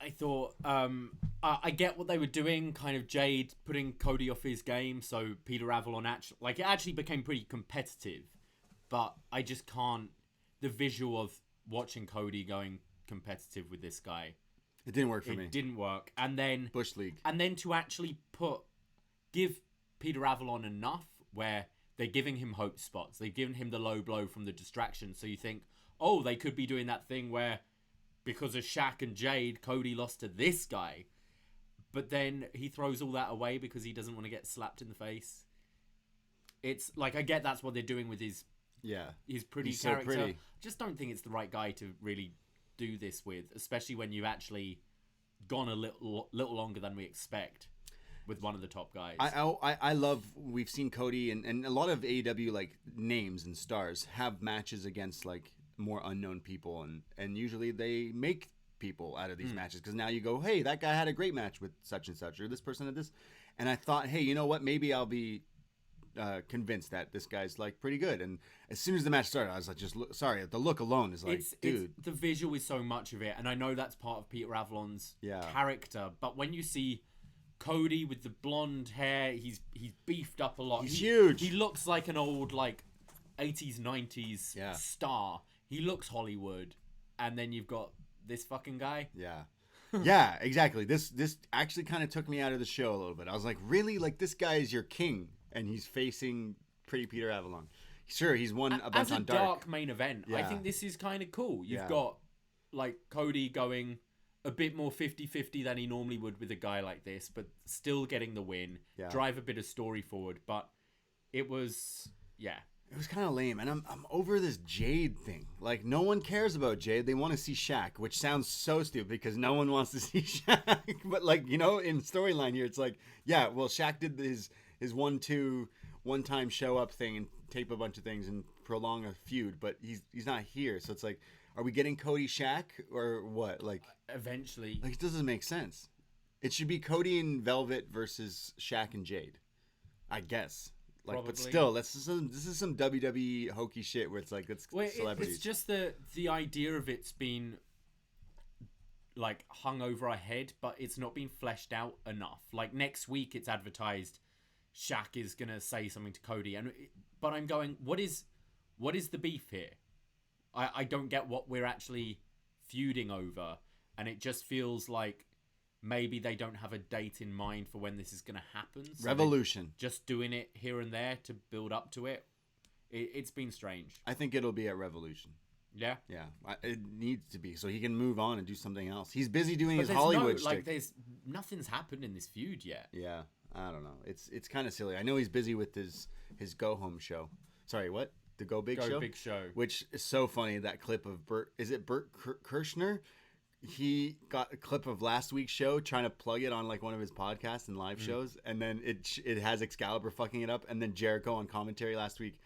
I thought, I get what they were doing, kind of Jade putting Cody off his game, so Peter Avalon actually became pretty competitive, but I just can't, the visual of watching Cody going competitive with this guy. It didn't work for me. It didn't work. And then Bush League. And then to actually give Peter Avalon enough where they're giving him hope spots. They've given him the low blow from the distraction, so you think, oh, they could be doing that thing where because of Shaq and Jade, Cody lost to this guy. But then he throws all that away because he doesn't want to get slapped in the face. It's like, I get that's what they're doing with his pretty he's character. So pretty. I just don't think it's the right guy to really do this with, especially when you've actually gone a little longer than we expect with one of the top guys. I love, we've seen Cody and a lot of AEW like names and stars have matches against like more unknown people, and usually they make people out of these matches, because now you go, hey, that guy had a great match with such and such, or this person had this, and I thought, hey, you know what, maybe I'll be convinced that this guy's like pretty good. And as soon as the match started, I was like, the look alone is like, dude. The visual is so much of it, and I know that's part of Peter Avalon's character. But when you see Cody with the blonde hair, he's beefed up a lot. He's huge. He looks like an old like 80s 90s star. He looks Hollywood, and then you've got this fucking guy. Yeah, exactly. This actually kind of took me out of the show a little bit. I was like, really? Like, this guy is your king, and he's facing pretty Peter Avalon. Sure, he's won a bunch on Dark. Dark main event, I think this is kind of cool. You've got, like, Cody going a bit more 50-50 than he normally would with a guy like this, but still getting the win, drive a bit of story forward. But it was, It was kind of lame, and I'm over this Jade thing. Like, no one cares about Jade. They want to see Shaq, which sounds so stupid because no one wants to see Shaq. But, like, you know, in storyline here, it's like, yeah, well, Shaq did his 1-2 one-time show-up thing and tape a bunch of things and prolong a feud, but he's not here. So it's like, are we getting Cody Shaq or what? Like, eventually. Like, it doesn't make sense. It should be Cody and Velvet versus Shaq and Jade, I guess. Like, Probably. but still, this is some WWE hokey shit where it's like, it's celebrities. It's just the idea of it's been like hung over our head, but it's not been fleshed out enough. Like, next week it's advertised Shaq is gonna say something to Cody, but I'm going, what is the beef here? I don't get what we're actually feuding over, and it just feels like maybe they don't have a date in mind for when this is going to happen. So Revolution. Just doing it here and there to build up to it. It's been strange. I think it'll be at Revolution. Yeah? Yeah. It needs to be so he can move on and do something else. He's busy doing his Hollywood shtick. Nothing's happened in this feud yet. Yeah. I don't know. It's kind of silly. I know he's busy with his Go Home show. Sorry, what? The Go Big Show? Go Big Show. Which is so funny, that clip of Bert. Is it Bert Kirshner? He got a clip of last week's show trying to plug it on like one of his podcasts and live shows, and then it has Excalibur fucking it up, and then Jericho on commentary last week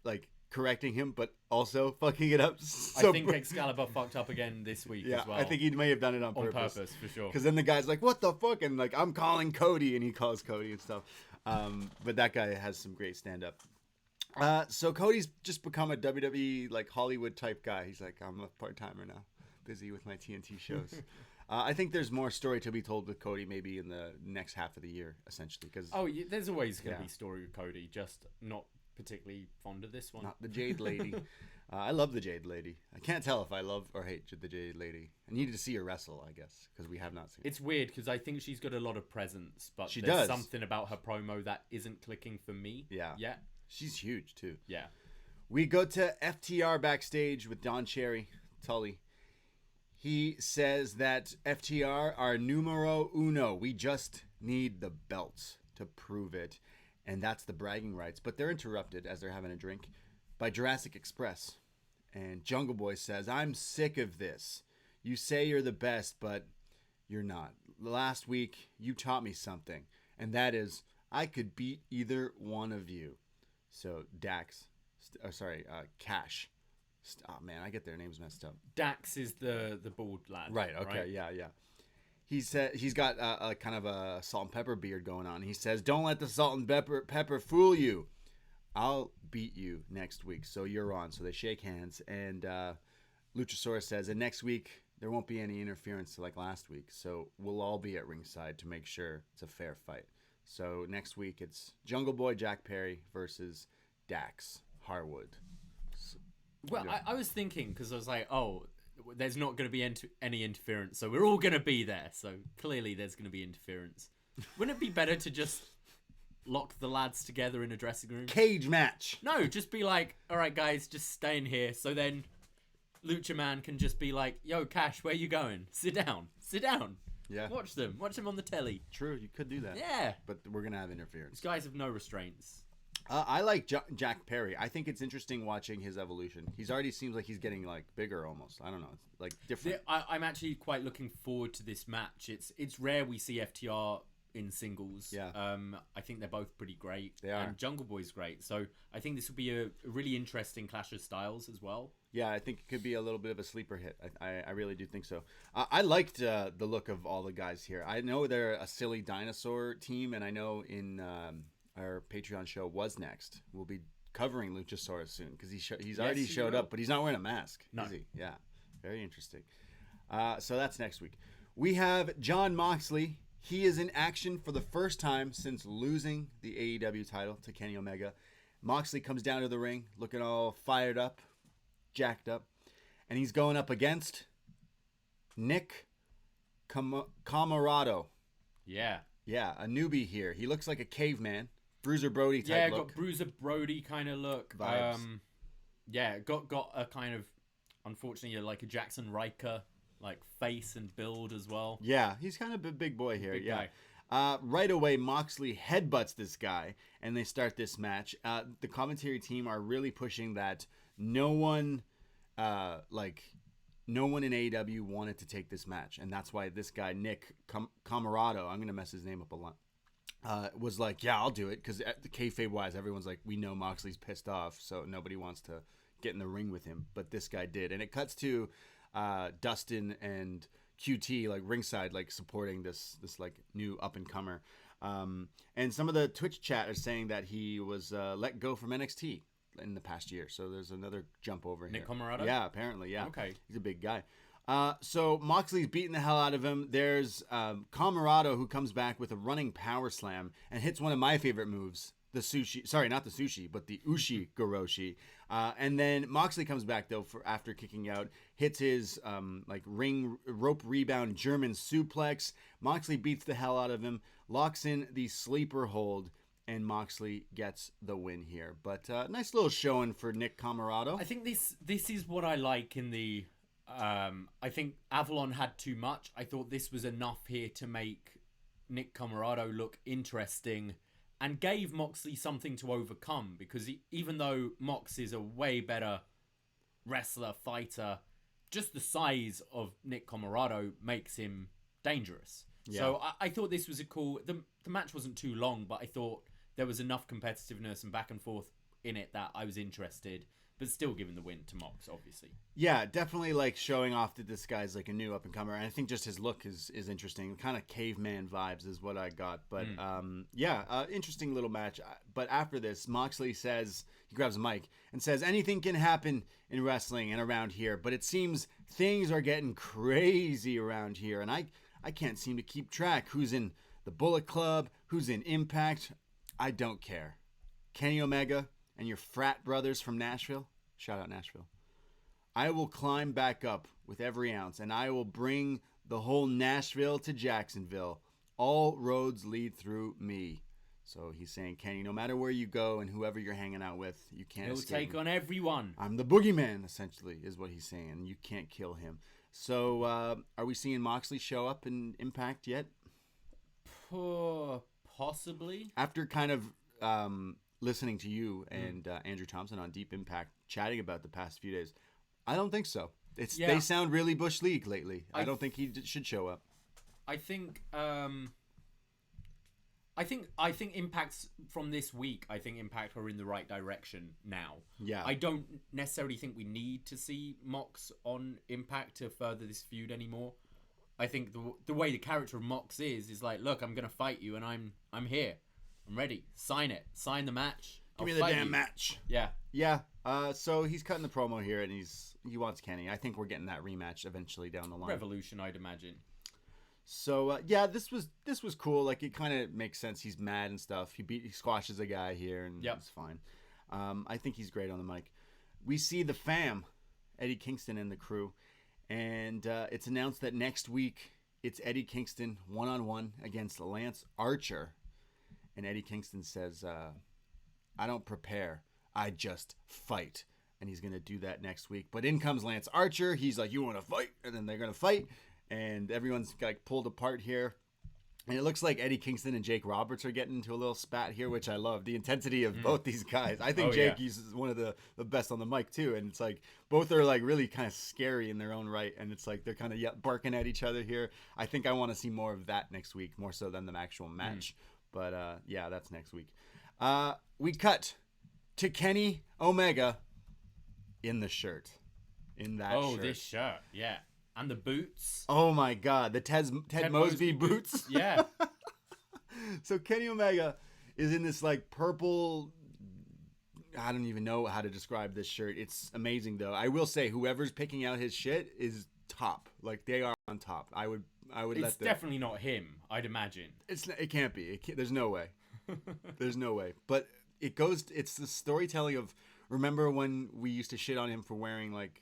like correcting him but also fucking it up. I think Excalibur fucked up again this week as well. I think he may have done it on purpose for sure, because then the guy's like, what the fuck, and like, I'm calling Cody, and he calls Cody and stuff. But that guy has some great stand-up. So Cody's just become a WWE like Hollywood type guy. He's like, I'm a part-timer now, busy with my TNT shows. I think there's more story to be told with Cody maybe in the next half of the year, essentially. Because there's always going to be story with Cody, just not particularly fond of this one. Not the Jade Lady. I love the Jade Lady. I can't tell if I love or hate the Jade Lady. I needed to see her wrestle, I guess, because we have not seen It's weird because I think she's got a lot of presence, but she there's does. something about her promo that isn't clicking for me. Yeah. She's huge, too. Yeah. We go to FTR backstage with Don Cherry, Tully. He says that FTR are numero uno. We just need the belts to prove it. And that's the bragging rights. But they're interrupted as they're having a drink by Jurassic Express. And Jungle Boy says, I'm sick of this. You say you're the best, but you're not. Last week, you taught me something. And that is, I could beat either one of you. So Cash. Oh man, I get their names messed up. Dax is the bald lad. Right. Okay. Right? Yeah. He said he's got a kind of a salt and pepper beard going on. He says, "Don't let the salt and pepper fool you. I'll beat you next week, so you're on." So they shake hands, and Luchasaurus says, "And next week there won't be any interference like last week, so we'll all be at ringside to make sure it's a fair fight." So next week it's Jungle Boy Jack Perry versus Dax Harwood. So, well, I was thinking, because I was like, oh, there's not going to be any interference, so we're all going to be there. So clearly there's going to be interference. Wouldn't it be better to just lock the lads together in a dressing room? Cage match. No, just be like, all right, guys, just stay in here. So then Lucha Man can just be like, yo, Cash, where you going? Sit down. Yeah. Watch them on the telly. True, you could do that. Yeah. But we're going to have interference. These guys have no restraints. I like Jack Perry. I think it's interesting watching his evolution. He's already seems like he's getting like bigger almost. I don't know. It's like different. I'm actually quite looking forward to this match. It's rare we see FTR in singles. Yeah. I think they're both pretty great. They are. And Jungle Boy's great. So I think this will be a really interesting clash of styles as well. Yeah, I think it could be a little bit of a sleeper hit. I really do think so. I liked the look of all the guys here. I know they're a silly dinosaur team, and I know in our Patreon show, Was Next. We'll be covering Luchasaurus soon because he's already showed up, but he's not wearing a mask. No. Is he? Yeah. Very interesting. So that's next week. We have Jon Moxley. He is in action for the first time since losing the AEW title to Kenny Omega. Moxley comes down to the ring looking all fired up, jacked up, and he's going up against Nick Camarado. Yeah. Yeah, a newbie here. He looks like a caveman. Bruiser Brody type Yeah, look. got Bruiser Brody kind of look. Vibes. Yeah, got a kind of, unfortunately, like a Jackson Riker like face and build as well. Yeah, he's kind of a big boy here. Big yeah. guy. Right away, Moxley headbutts this guy, and they start this match. The commentary team are really pushing that no one in AEW wanted to take this match, and that's why this guy Nick Camarado, I'm gonna mess his name up a lot, was like, yeah, I'll do it, because the kayfabe wise, everyone's like, we know Moxley's pissed off, so nobody wants to get in the ring with him, but this guy did, and it cuts to Dustin and QT like ringside, like supporting this like new up and comer, and some of the Twitch chat are saying that he was let go from NXT in the past year, so there's another jump over here. Nick Camarado? Yeah, apparently, yeah. Okay. He's a big guy. So Moxley's beating the hell out of him. There's Camarado, who comes back with a running power slam and hits one of my favorite moves, the sushi. Sorry, not the sushi, but the ushi goroshi. And then Moxley comes back though after kicking out, hits his like ring rope rebound German suplex. Moxley beats the hell out of him, locks in the sleeper hold, and Moxley gets the win here. But nice little showing for Nick Camarado. I think this is what I like in the. I think Avalon had too much. I thought this was enough here to make Nick Camarado look interesting and gave Moxley something to overcome, because even though Mox is a way better wrestler, fighter, just the size of Nick Camarado makes him dangerous. Yeah. So I thought this was a cool... The match wasn't too long, but I thought there was enough competitiveness and back and forth in it that I was interested, but still giving the win to Mox, obviously. Yeah, definitely like showing off that this guy's like a new up and comer, and I think just his look is interesting. Kind of caveman vibes is what I got. But interesting little match. But after this, Moxley says, he grabs a mic and says, anything can happen in wrestling and around here, but it seems things are getting crazy around here, and I can't seem to keep track. Who's in the Bullet Club? Who's in Impact? I don't care. Kenny Omega and your frat brothers from Nashville, shout out Nashville, I will climb back up with every ounce, and I will bring the whole Nashville to Jacksonville. All roads lead through me. So he's saying, Kenny, no matter where you go and whoever you're hanging out with, you can't He'll escape take me. on everyone. I'm the boogeyman, essentially, is what he's saying. You can't kill him. So are we seeing Moxley show up in Impact yet? Possibly. After kind of listening to you and Andrew Thompson on Deep Impact chatting about the past few days, I don't think so. They sound really Bush League lately. I don't think he should show up. I think Impact's from this week. I think Impact are in the right direction now. Yeah. I don't necessarily think we need to see Mox on Impact to further this feud anymore. I think the way the character of Mox is like, look, I'm gonna fight you, and I'm here. I'm ready. Sign it. Sign the match. Give me the damn match. Yeah. Yeah. So he's cutting the promo here, and he wants Kenny. I think we're getting that rematch eventually down the line. Revolution, I'd imagine. So this was cool. Like, it kind of makes sense. He's mad and stuff. He squashes a guy here, and it's fine. I think he's great on the mic. We see the fam, Eddie Kingston and the crew, and it's announced that next week it's Eddie Kingston 1-on-1 against Lance Archer. And Eddie Kingston says, I don't prepare, I just fight. And he's going to do that next week. But in comes Lance Archer. He's like, you want to fight? And then they're going to fight. And everyone's like pulled apart here. And it looks like Eddie Kingston and Jake Roberts are getting into a little spat here, which I love. The intensity of both these guys. I think Jake is one of the best on the mic, too. And it's like both are like really kind of scary in their own right. And it's like they're kind of barking at each other here. I think I want to see more of that next week, more so than the actual match. But that's next week. We cut to Kenny Omega in the shirt. In that shirt. Oh, this shirt. Yeah. And the boots. Oh my God. The Ted Mosby boots. Yeah. So Kenny Omega is in this like purple. I don't even know how to describe this shirt. It's amazing though. I will say, whoever's picking out his shit is top. Like they are on top. I would. It's definitely not him. I'd imagine. It can't be. There's no way. There's no way. But it goes. It's the storytelling of. Remember when we used to shit on him for wearing like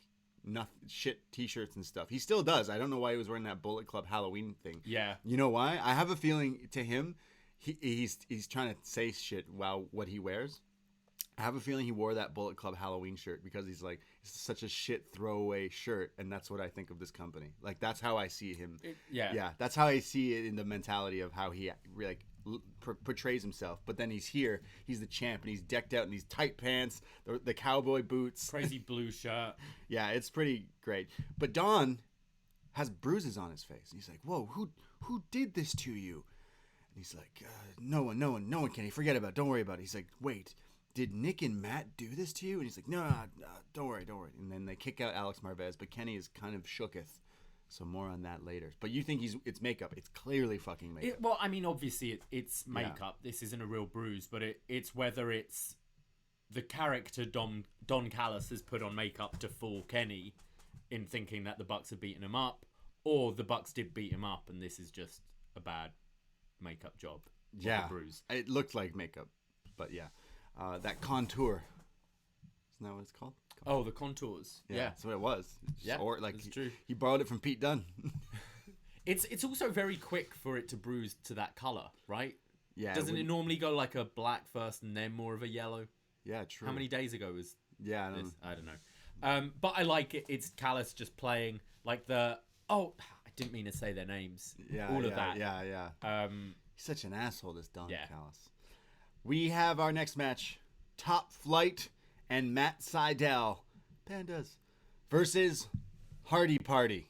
shit T-shirts and stuff? He still does. I don't know why he was wearing that Bullet Club Halloween thing. Yeah. You know why? I have a feeling to him, he's trying to say shit while what he wears. I have a feeling he wore that Bullet Club Halloween shirt because he's like, it's such a shit throwaway shirt, and that's what I think of this company. Like that's how I see him. Yeah, that's how I see it in the mentality of how he like portrays himself. But then he's here, he's the champ, and he's decked out in these tight pants, the cowboy boots, crazy blue shirt. Yeah, it's pretty great. But Don has bruises on his face. And he's like, "Whoa, who did this to you?" And he's like, "No one, Kenny. Forget about it. Don't worry about it." He's like, "Wait. Did Nick and Matt do this to you?" And he's like, no, don't worry. And then they kick out Alex Marvez, but Kenny is kind of shooketh. So more on that later. But you think it's makeup. It's clearly fucking makeup. Well, I mean, obviously it's makeup. Yeah. This isn't a real bruise, but it's whether it's the character Don Callis has put on makeup to fool Kenny in thinking that the Bucks have beaten him up, or the Bucks did beat him up and this is just a bad makeup job. Yeah. Bruise. It looked like makeup, but yeah. That contour. Isn't that what it's called? Oh, the contours. Yeah. That's what it was. Or like that's true. He borrowed it from Pete Dunne. It's also very quick for it to bruise to that color, right? Yeah. Doesn't it normally go like a black first and then more of a yellow? Yeah, true. How many days ago was I don't know. But I like it. It's Callis just playing like I didn't mean to say their names. Yeah. All of that. Yeah. He's such an asshole, this Don Callis. We have our next match, Top Flight and Matt Sydal, Pandas, versus Hardy Party.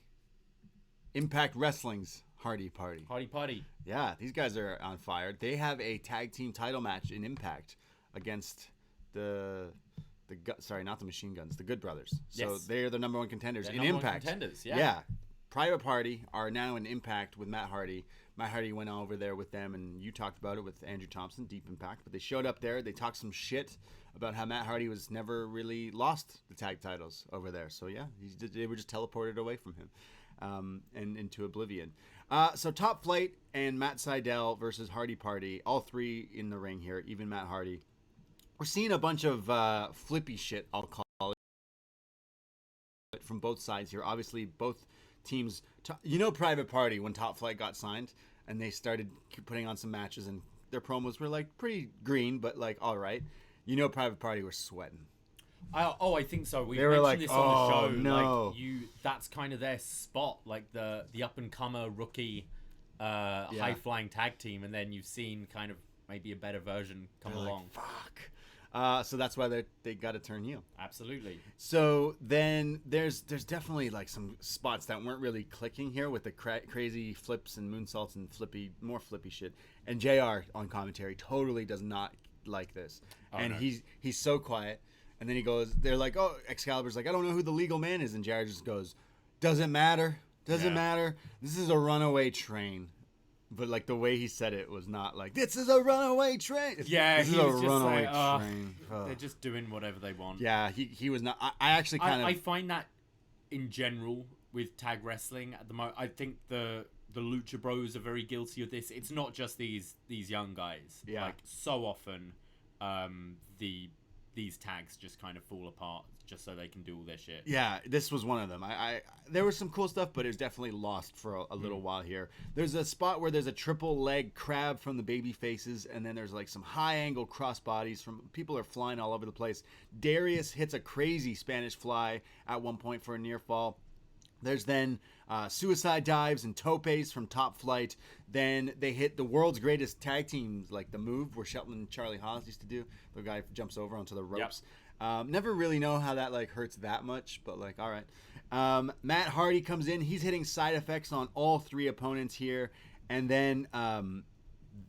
Impact Wrestling's Hardy Party. Hardy Party. Yeah, these guys are on fire. They have a tag team title match in Impact against not the Machine Guns, the Good Brothers. So yes. they're the number one contenders they're in number Impact. One contenders, yeah. Yeah. Private Party are now in Impact with Matt Hardy. Matt Hardy went over there with them, and you talked about it with Andrew Thompson, Deep Impact. But they showed up there. They talked some shit about how Matt Hardy was never really lost the tag titles over there. So, yeah, they were just teleported away from him and into oblivion. So Top Flight and Matt Sydal versus Hardy Party, all three in the ring here, even Matt Hardy. We're seeing a bunch of flippy shit, I'll call it, from both sides here. Obviously, both teams, Private Party, when Top Flight got signed and they started putting on some matches and their promos were like pretty green, but like all right. Private Party were sweating. I think so. We were mentioned like, this on the show. No. Like that's kind of their spot, like the up and comer rookie high flying tag team, and then you've seen kind of maybe a better version come along. Like, fuck. So that's why they got to turn heel. Absolutely. So then there's definitely like some spots that weren't really clicking here with the crazy flips and moonsaults and more flippy shit. And JR on commentary totally does not like this. No. He's so quiet. And then he goes, they're like, oh, Excalibur's like, I don't know who the legal man is. And JR just goes, doesn't matter. Doesn't matter. This is a runaway train. But like the way he said it was not like, this is a runaway train. This is a runaway train. They're just doing whatever they want. Yeah, he was not. I actually I find that in general with tag wrestling at the moment. I think the Lucha Bros are very guilty of this. It's not just these young guys. Yeah. Like so often, these tags just kind of fall apart just so they can do all their shit. Yeah, this was one of them. There was some cool stuff, but it was definitely lost for a little while here. There's a spot where there's a triple leg crab from the baby faces, and then there's like some high angle cross bodies from people are flying all over the place. Darius hits a crazy Spanish fly at one point for a near fall. There's then suicide dives and topes from Top Flight. Then they hit the world's greatest tag teams, like the move where Shelton and Charlie Haas used to do. The guy jumps over onto the ropes. Yep. Never really know how that like hurts that much, but like all right. Matt Hardy comes in. He's hitting side effects on all three opponents here, and then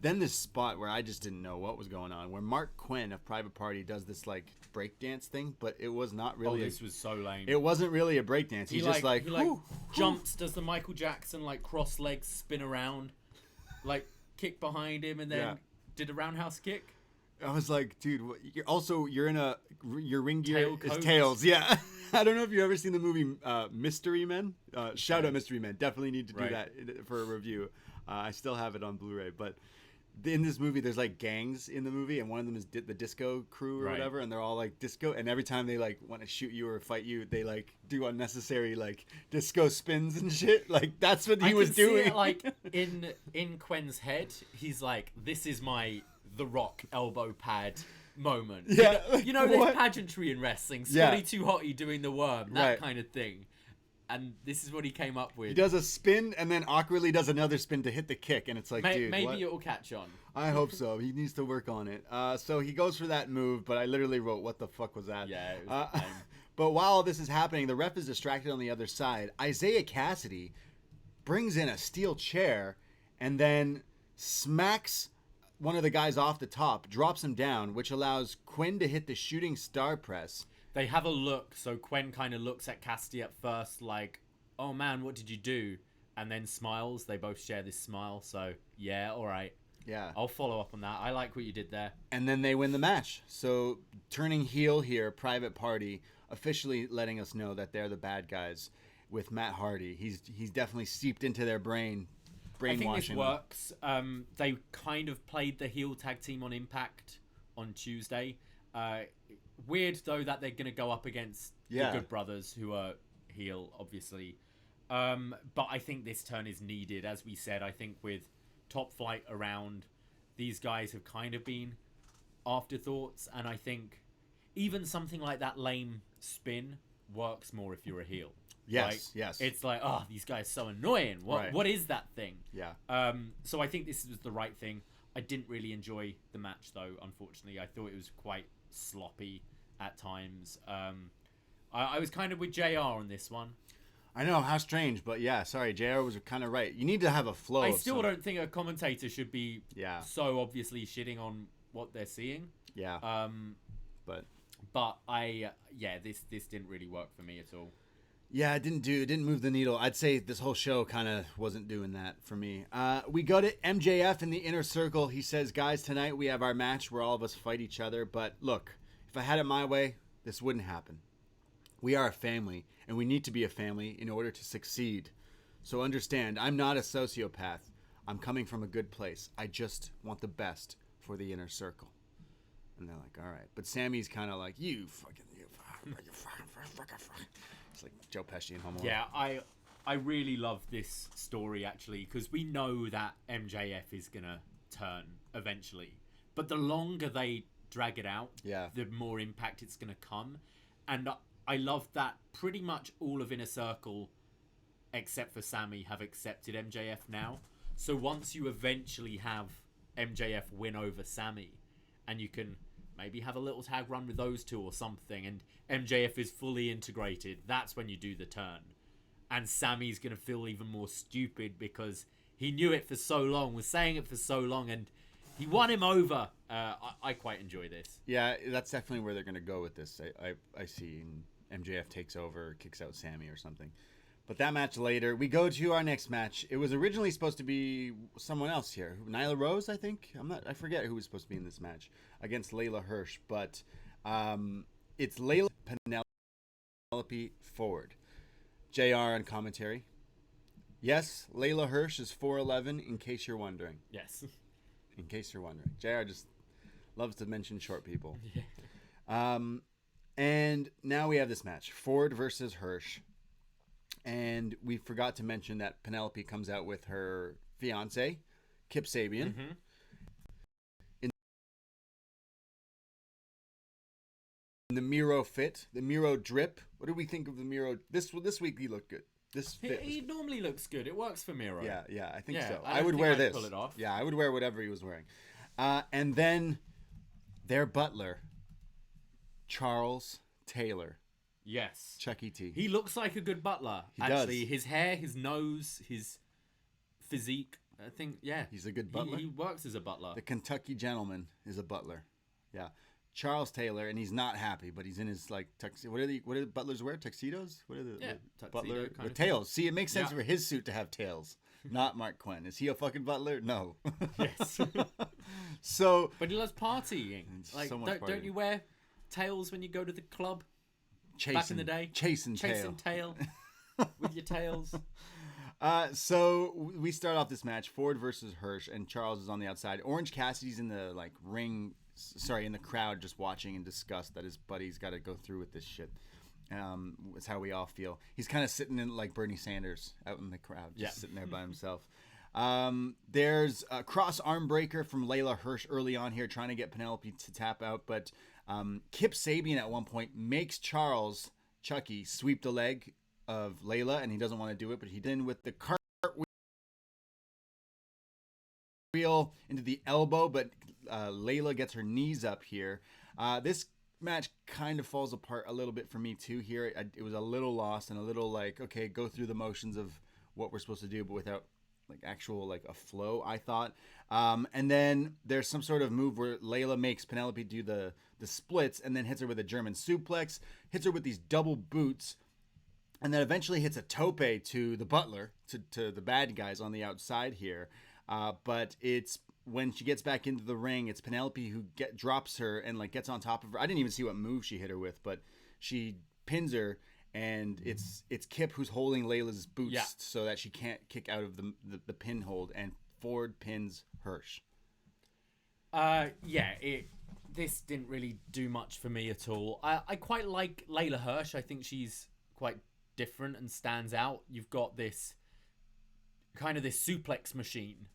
this spot where I just didn't know what was going on, where Mark Quinn of Private Party does this like breakdance thing, but it was not really. Oh, this was so lame. It wasn't really a breakdance. He just like jumps, does the Michael Jackson like cross legs spin around, like kick behind him, and then did a roundhouse kick. I was like, dude, you're in your ring gear Tail is coat. tails. Yeah. I don't know if you've ever seen the movie Mystery Men. Shout out Mystery Men. Definitely need to do that for a review. I still have it on Blu-ray. But in this movie, there's like gangs in the movie, and one of them is the disco crew or whatever, and they're all like disco. And every time they like want to shoot you or fight you, they like do unnecessary like disco spins and shit. Like that's what he was doing. See it, like in Quen's head, he's like, "This is my The Rock elbow pad." Moment. Yeah, you know there's pageantry in wrestling. Scotty Too Hotty doing the worm, that kind of thing. And this is what he came up with. He does a spin and then awkwardly does another spin to hit the kick, and it's like, dude, maybe what? it'll catch on. I hope so. He needs to work on it. So he goes for that move, but I literally wrote, "What the fuck was that?" Yeah, it was lame. But while this is happening, the ref is distracted on the other side. Isaiah Cassidy brings in a steel chair and then smacks one of the guys off the top, drops him down, which allows Quinn to hit the shooting star press. They have a look, so Quen kind of looks at Cassidy at first like, "Oh man, what did you do?" And then smiles. They both share this smile, so yeah, all right. Yeah. I'll follow up on that. I like what you did there. And then they win the match. So turning heel here, Private Party, officially letting us know that they're the bad guys with Matt Hardy. He's definitely seeped into their brainwashing. I think this works. They kind of played the heel tag team on Impact on Tuesday. Weird, though, that they're going to go up against the Good Brothers, who are heel, obviously. But I think this turn is needed. As we said, I think with Top Flight around, these guys have kind of been afterthoughts. And I think even something like that lame spin works more if you're a heel. Yes, yes. It's like, oh, these guys are so annoying. What is that thing? Yeah. So I think this was the right thing. I didn't really enjoy the match, though, unfortunately. I thought it was quite sloppy at times. I was kind of with JR on this one. I know, how strange, but yeah, sorry, JR was kind of right. You need to have a flow. I still don't think a commentator should be so obviously shitting on what they're seeing. Yeah. But this didn't really work for me at all. Yeah, it didn't move the needle. I'd say this whole show kind of wasn't doing that for me. We go to MJF in the inner circle. He says, "Guys, tonight we have our match where all of us fight each other. But look, if I had it my way, this wouldn't happen. We are a family, and we need to be a family in order to succeed. So understand, I'm not a sociopath. I'm coming from a good place. I just want the best for the inner circle." And they're like, "All right." But Sammy's kind of like, you fucking. It's like Joe Pesci in Home Alone. Yeah, I really love this story, actually, because we know that MJF is going to turn eventually. But the longer they drag it out, the more impact it's going to come. And I love that pretty much all of Inner Circle, except for Sammy, have accepted MJF now. So once you eventually have MJF win over Sammy, and you can maybe have a little tag run with those two or something, and MJF is fully integrated, that's when you do the turn. And Sammy's going to feel even more stupid because he knew it for so long, was saying it for so long, and he won him over. I quite enjoy this. Yeah, that's definitely where they're going to go with this. I see MJF takes over, kicks out Sammy or something. But that match later, we go to our next match. It was originally supposed to be someone else here. Nyla Rose, I think. I forget who was supposed to be in this match against Layla Hirsch. But it's Layla Penelope Ford. JR on commentary. Yes, Layla Hirsch is 4'11", in case you're wondering. Yes. In case you're wondering. JR just loves to mention short people. Yeah. And now we have this match. Ford versus Hirsch. And we forgot to mention that Penelope comes out with her fiance, Kip Sabian. Mm-hmm. In the Miro fit, the Miro drip. What do we think of the Miro? This week he looked good. This fit. He normally looks good. It works for Miro. Yeah, I think so. I would wear this. Pull it off. Yeah, I would wear whatever he was wearing. And then their butler, Charles Taylor. Yes. Chucky T. He looks like a good butler. Actually, his hair, his nose, his physique. I think, he's a good butler. He works as a butler. The Kentucky gentleman is a butler. Yeah. Charles Taylor, and he's not happy, but he's in his like tuxedo. What do the butlers wear? Tuxedos? What are the butler with tails? See, it makes sense for his suit to have tails, not Mark Quinn. Is he a fucking butler? No. Yes. So, But he loves partying. Like, so much don't you wear tails when you go to the club? chasing, Back in the day, chasing tail with your tails. So we start off this match: Ford versus Hirsch, and Charles is on the outside. Orange Cassidy's in the in the crowd, just watching in disgust that his buddy's got to go through with this shit. It's how we all feel. He's kind of sitting in like Bernie Sanders out in the crowd, just sitting there by himself. There's a cross arm breaker from Layla Hirsch early on here, trying to get Penelope to tap out, but Kip Sabian at one point makes Chucky sweep the leg of Layla, and he doesn't want to do it, but he did with the cartwheel into the elbow, but Layla gets her knees up here. This match kind of falls apart a little bit for me too here. It was a little lost and a little like, okay, go through the motions of what we're supposed to do, but without like actual like a flow, I thought. And then there's some sort of move where Layla makes Penelope do the splits and then hits her with a German suplex, hits her with these double boots, and then eventually hits a tope to the butler, to the bad guys on the outside here. But it's when she gets back into the ring, it's Penelope who drops her and like gets on top of her. I didn't even see what move she hit her with, but she pins her, and it's Kip who's holding Layla's boots so that she can't kick out of the pin hold, and Ford pins Hirsch. This didn't really do much for me at all. I quite like Layla Hirsch. I think she's quite different and stands out. You've got this kind of this suplex machine.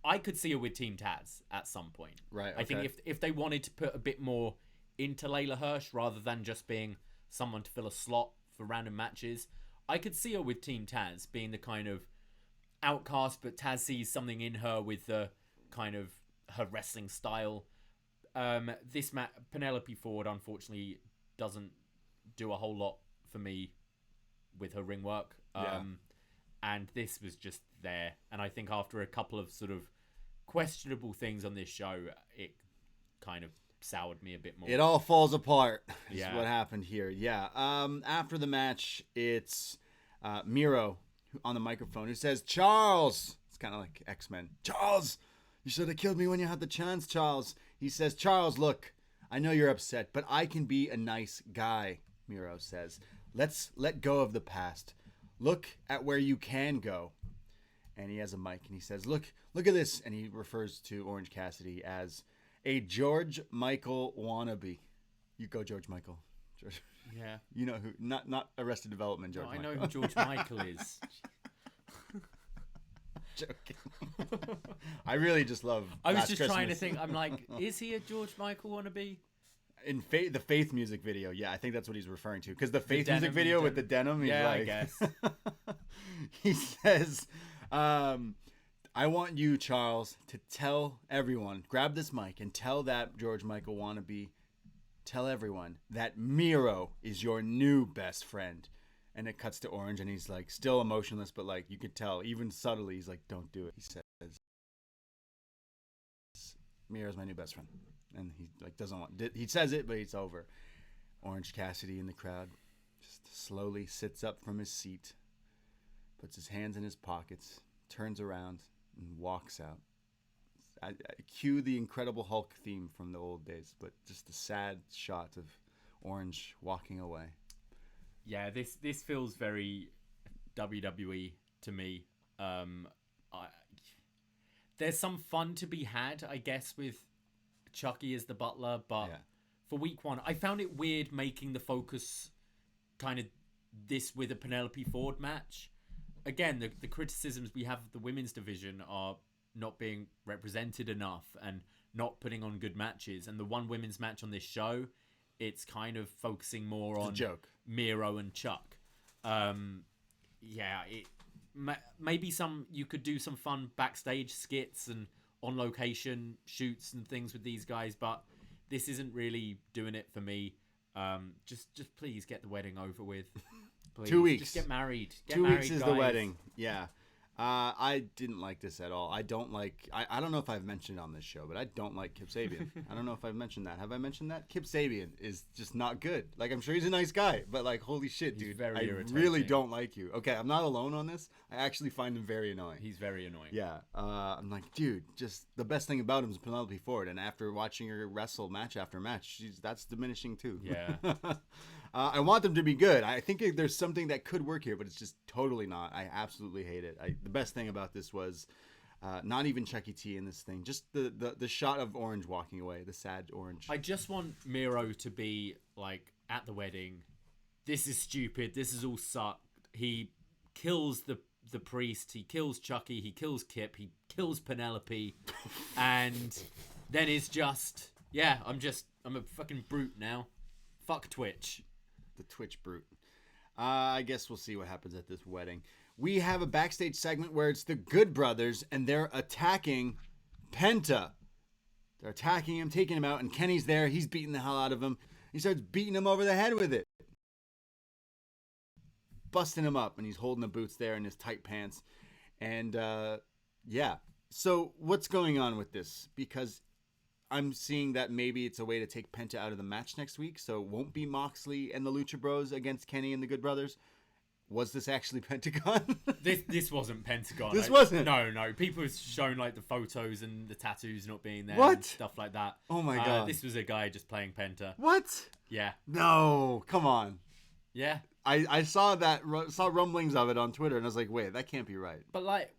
I could see her with Team Taz at some point. Right. Okay. I think if they wanted to put a bit more into Layla Hirsch rather than just being someone to fill a slot for random matches, I could see her with Team Taz being the kind of outcast, but Taz sees something in her with the kind of her wrestling style. Penelope Ford unfortunately doesn't do a whole lot for me with her ring work. And this was just there. And I think after a couple of sort of questionable things on this show, it kind of soured me a bit more. It all falls apart is what happened here. Yeah. After the match, it's Miro on the microphone who says, Charles! It's kind of like X-Men. Charles! You should have killed me when you had the chance, Charles. He says, Charles, look, I know you're upset, but I can be a nice guy, Miro says. Let's let go of the past. Look at where you can go. And he has a mic, and he says, look at this. And he refers to Orange Cassidy as a George Michael wannabe. You go, George Michael. George. Yeah. You know who, not Arrested Development, George Michael. I know who George Michael is. Joking. I really just love I was Last just Christmas. trying to think. I'm like, is he a George Michael wannabe? In the Faith music video, yeah, I think that's what he's referring to. Because the Faith music denim, video with the denim, he's Yeah, like, I guess. he says, I want you, Charles, to tell everyone, grab this mic and tell that George Michael wannabe, tell everyone that Miro is your new best friend. And it cuts to Orange, and he's like still emotionless, but like you could tell, even subtly, he's like, don't do it. He says, Miro's my new best friend. And he like doesn't want, he says it, but it's over. Orange Cassidy in the crowd just slowly sits up from his seat, puts his hands in his pockets, turns around, and walks out. I cue the Incredible Hulk theme from the old days, but just a sad shot of Orange walking away. Yeah, this feels very WWE to me. There's some fun to be had, I guess, with Chucky as the butler, but for week one, I found it weird making the focus kind of this with a Penelope Ford match. Again, the criticisms we have of the women's division are not being represented enough and not putting on good matches. And the one women's match on this show, it's kind of focusing more on Miro and Chuck. Maybe you could do some fun backstage skits and on location shoots and things with these guys, but this isn't really doing it for me. Just please get the wedding over with. Please. 2 weeks. Just get married. 2 weeks is guys. the wedding. Yeah. I didn't like this at all. I don't like. I don't know if I've mentioned it on this show, but I don't like Kip Sabian. I don't know if I've mentioned that. Have I mentioned that? Kip Sabian is just not good. Like, I'm sure he's a nice guy, but like, holy shit, dude, very I irritating. really don't like you. Okay, I'm not alone on this. I actually find him very annoying. He's very annoying. Yeah, I'm like, dude, just the best thing about him is Penelope Ford, and after watching her wrestle match after match, that's diminishing too. Yeah. I want them to be good. I think there's something that could work here, but it's just totally not. I absolutely hate it. The best thing about this was not even Chucky T in this thing. Just the shot of Orange walking away, the sad Orange. I just want Miro to be like at the wedding. This is stupid. This is all sucked. He kills the priest. He kills Chucky. He kills Kip. He kills Penelope, and then it's just I'm a fucking brute now. Fuck Twitch. The Twitch brute. I guess we'll see what happens at this wedding. We have a backstage segment where it's the Good Brothers and they're attacking Penta. They're attacking him, taking him out, and Kenny's there. He's beating the hell out of him. He starts beating him over the head with it. Busting him up, and he's holding the boots there in his tight pants. And, So what's going on with this? Because I'm seeing that maybe it's a way to take Penta out of the match next week, so it won't be Moxley and the Lucha Bros against Kenny and the Good Brothers. Was this actually Pentagon? This wasn't Pentagon. This wasn't? No. People have shown like the photos and the tattoos not being there What? and stuff like that. Oh my god. This was a guy just playing Penta. What? Yeah. No, come on. Yeah. I saw rumblings of it on Twitter, and I was like, wait, that can't be right. But like,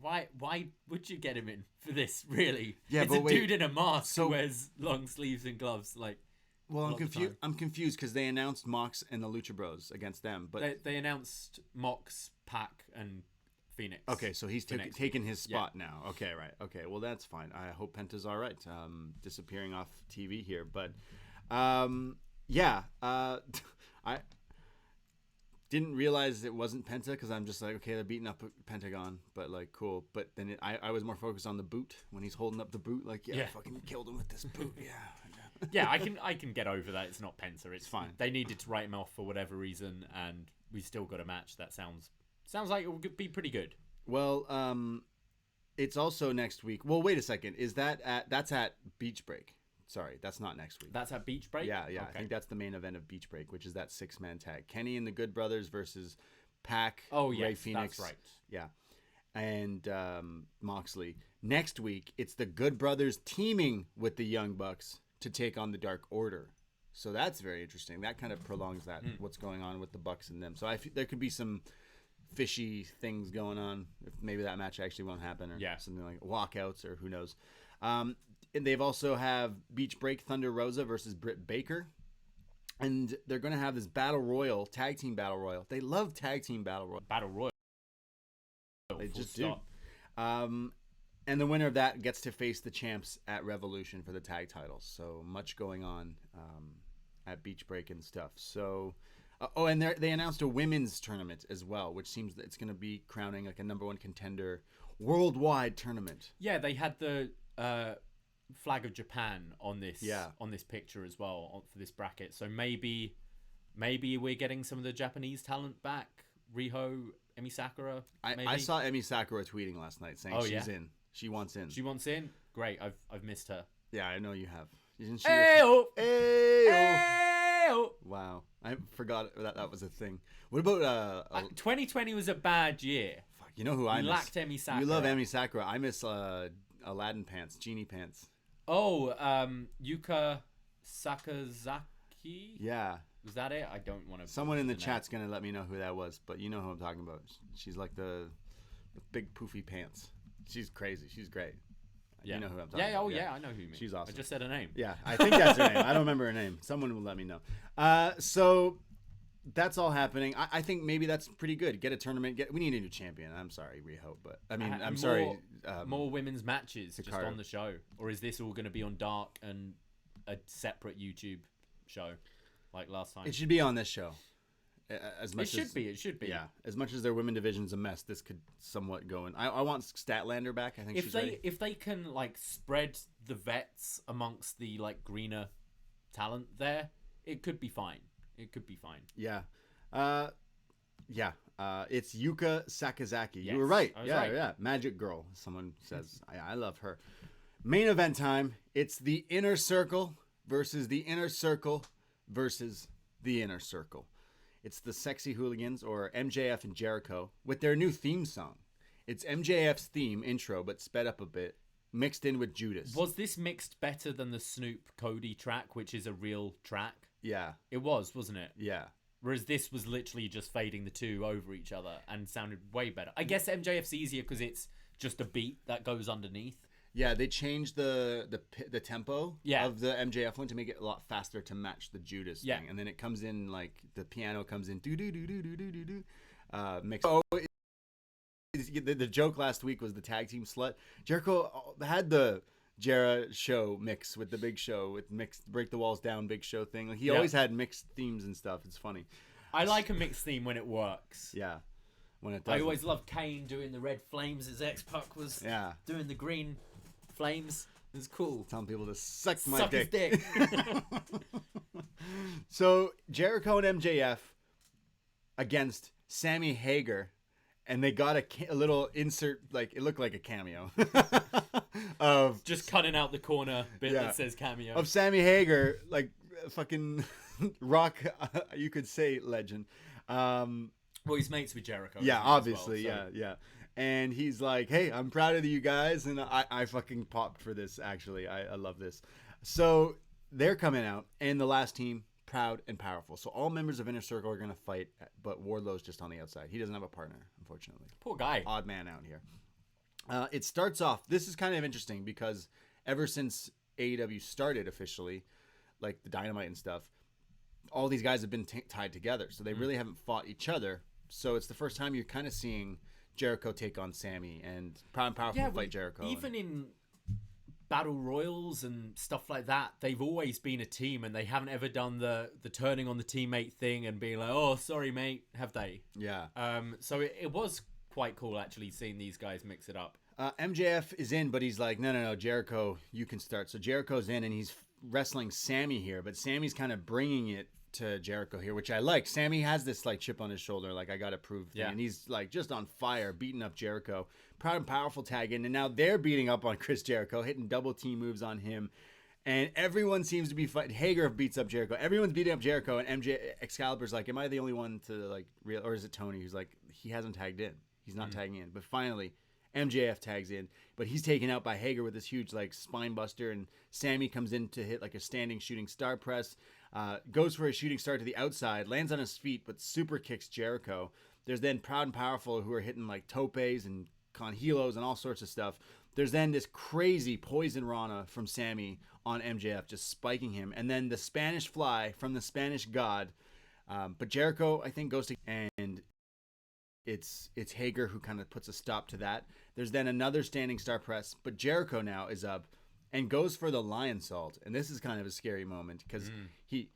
why would you get him in for this, really? Yeah, it's but a wait, dude in a mask who wears long sleeves and gloves. Like, well, I'm confused because they announced Mox and the Lucha Bros against them, but they announced Mox, Pac, and Phoenix. Okay, so he's taken his spot now. Okay, right. Okay, well that's fine. I hope Penta's all right. Disappearing off TV here, but I didn't realize it wasn't Penta because I'm just like, okay, they're beating up Pentagon, but like, cool. But then I was more focused on the boot when he's holding up the boot, like, I fucking killed him with this boot, Yeah, I can get over that. It's not Penta. It's fine. They needed to write him off for whatever reason, and we still got a match that sounds like it would be pretty good. Well, it's also next week. Well, wait a second. That's at Beach Break? Sorry, that's not next week. That's at Beach Break? Yeah. Okay. I think that's the main event of Beach Break, which is that 6-man tag. Kenny and the Good Brothers versus Pac, Ray Phoenix. That's right. Yeah. And Moxley. Next week, it's the Good Brothers teaming with the Young Bucks to take on the Dark Order. So that's very interesting. That kind of prolongs that, what's going on with the Bucks and them. So there could be some fishy things going on. If maybe that match actually won't happen, or something like walkouts, or who knows. And they've also have Beach Break, Thunder Rosa versus Britt Baker. And they're going to have this Battle Royal, Tag Team Battle Royal. They love Tag Team Battle Royal. Battle Royal. They just do. And the winner of that gets to face the champs at Revolution for the tag titles. So much going on at Beach Break and stuff. So, and they announced a women's tournament as well, which seems that it's going to be crowning like a #1 contender worldwide tournament. Yeah, they had the flag of Japan on this picture as well for this bracket. So maybe we're getting some of the Japanese talent back. Riho, Emi Sakura. I saw Emi Sakura tweeting last night saying she's in. She wants in. She wants in? Great. I've missed her. Yeah, I know you have. Isn't she? Ayo! Wow. I forgot that was a thing. What about 2020 was a bad year. Fuck, you know who I miss? lacked Emi Sakura. You love Emi Sakura. I miss Aladdin pants, genie pants. Oh, Yuka Sakazaki? Yeah. Was that it? I don't want to. Someone in the chat's going to let me know who that was, but you know who I'm talking about. She's like the big poofy pants. She's crazy. She's great. Yeah. You know who I'm talking about. Yeah, I know who you mean. She's awesome. I just said her name. Yeah, I think that's her name. I don't remember her name. Someone will let me know. So that's all happening. I think maybe that's pretty good. Get a tournament. We need a new champion. I'm sorry, Riho, but I'm sorry. More women's matches just Hikaru. on the show, or is this all going to be on Dark and a separate YouTube show like last time? It should be on this show. It should be. Yeah. As much as their women division's a mess, this could somewhat go in. I want Statlander back. I think if they can like spread the vets amongst the like greener talent there, it could be fine. Yeah. It's Yuka Sakazaki. Yes, You were right. I was Yeah, right. yeah. Magic Girl. Someone says I love her. Main event time. It's the Inner Circle versus the Inner Circle versus the Inner Circle. It's the Sexy Hooligans, or MJF and Jericho, with their new theme song. It's MJF's theme intro, but sped up a bit, mixed in with Judas. Was this mixed better than the Snoop Cody track, which is a real track? Yeah, It was, wasn't it? yeah. Whereas this was literally just fading the two over each other and sounded way better. I guess MJF's easier because it's just a beat that goes underneath. Yeah, they changed the tempo Yeah. of the MJF one to make it a lot faster to match the Judas Yeah. thing, and then it comes in like the piano comes in do do do do do do do do mixed. Oh, the joke last week was the tag team slut. Jericho had the Jera show mix with the Big Show with mixed break the walls down Big Show thing. Like, he Yeah. always had mixed themes and stuff. It's funny. I like a mixed theme when it works. Yeah, when it does. I always loved Kane doing the red flames as X-Pac was Yeah. doing the green flames. It was cool. telling people to suck my Suck dick. his dick. So Jericho and MJF against Sammy Hager, and they got a little insert, like it looked like a cameo of Just cutting out the corner bit Yeah. that says cameo. of Sammy Hager, like fucking rock, you could say legend. Well, he's mates with Jericho. Yeah, isn't he, as obviously, well, so- yeah. And he's like, hey, I'm proud of you guys. And I fucking popped for this, actually. I love this. So they're coming out, and the last team, Proud and Powerful. So all members of Inner Circle are going to fight, but Wardlow's just on the outside. He doesn't have a partner, unfortunately. Poor guy. Odd man out here. It starts off, this is kind of interesting because ever since AEW started officially, like the Dynamite and stuff, all these guys have been tied together. So they really haven't fought each other. So it's the first time you're kind of seeing Jericho take on Sammy and Proud and Powerful fight Jericho. Even in battle royals and stuff like that, they've always been a team, and they haven't ever done the turning on the teammate thing and being like, "Oh, sorry, mate," have they? Yeah. So it was quite cool actually seeing these guys mix it up. MJF is in, but he's like, no, Jericho, you can start. So Jericho's in, and he's wrestling Sammy here, but Sammy's kind of bringing it to Jericho here, which I like. Sammy has this like chip on his shoulder, like I got to prove thing, Yeah. and he's like just on fire, beating up Jericho. Proud and Powerful tag in, and now they're beating up on Chris Jericho, hitting double team moves on him, and everyone seems to be fighting. Hager beats up Jericho. Everyone's beating up Jericho, and Excalibur's like, am I the only one to like real, or is it Tony who's like, he hasn't tagged in, he's not tagging in, but finally MJF tags in, but he's taken out by Hager with this huge like spine buster, and Sammy comes in to hit like a standing shooting star press, goes for a shooting star to the outside, lands on his feet, but super kicks Jericho. There's then Proud and Powerful who are hitting like topes and conhilos and all sorts of stuff. There's then this crazy poison Rana from Sammy on MJF, just spiking him, and then the Spanish Fly from the Spanish God. But Jericho, I think, goes to, and it's Hager who kind of puts a stop to that. There's then another standing star press, but Jericho now is up and goes for the lion salt, and this is kind of a scary moment because he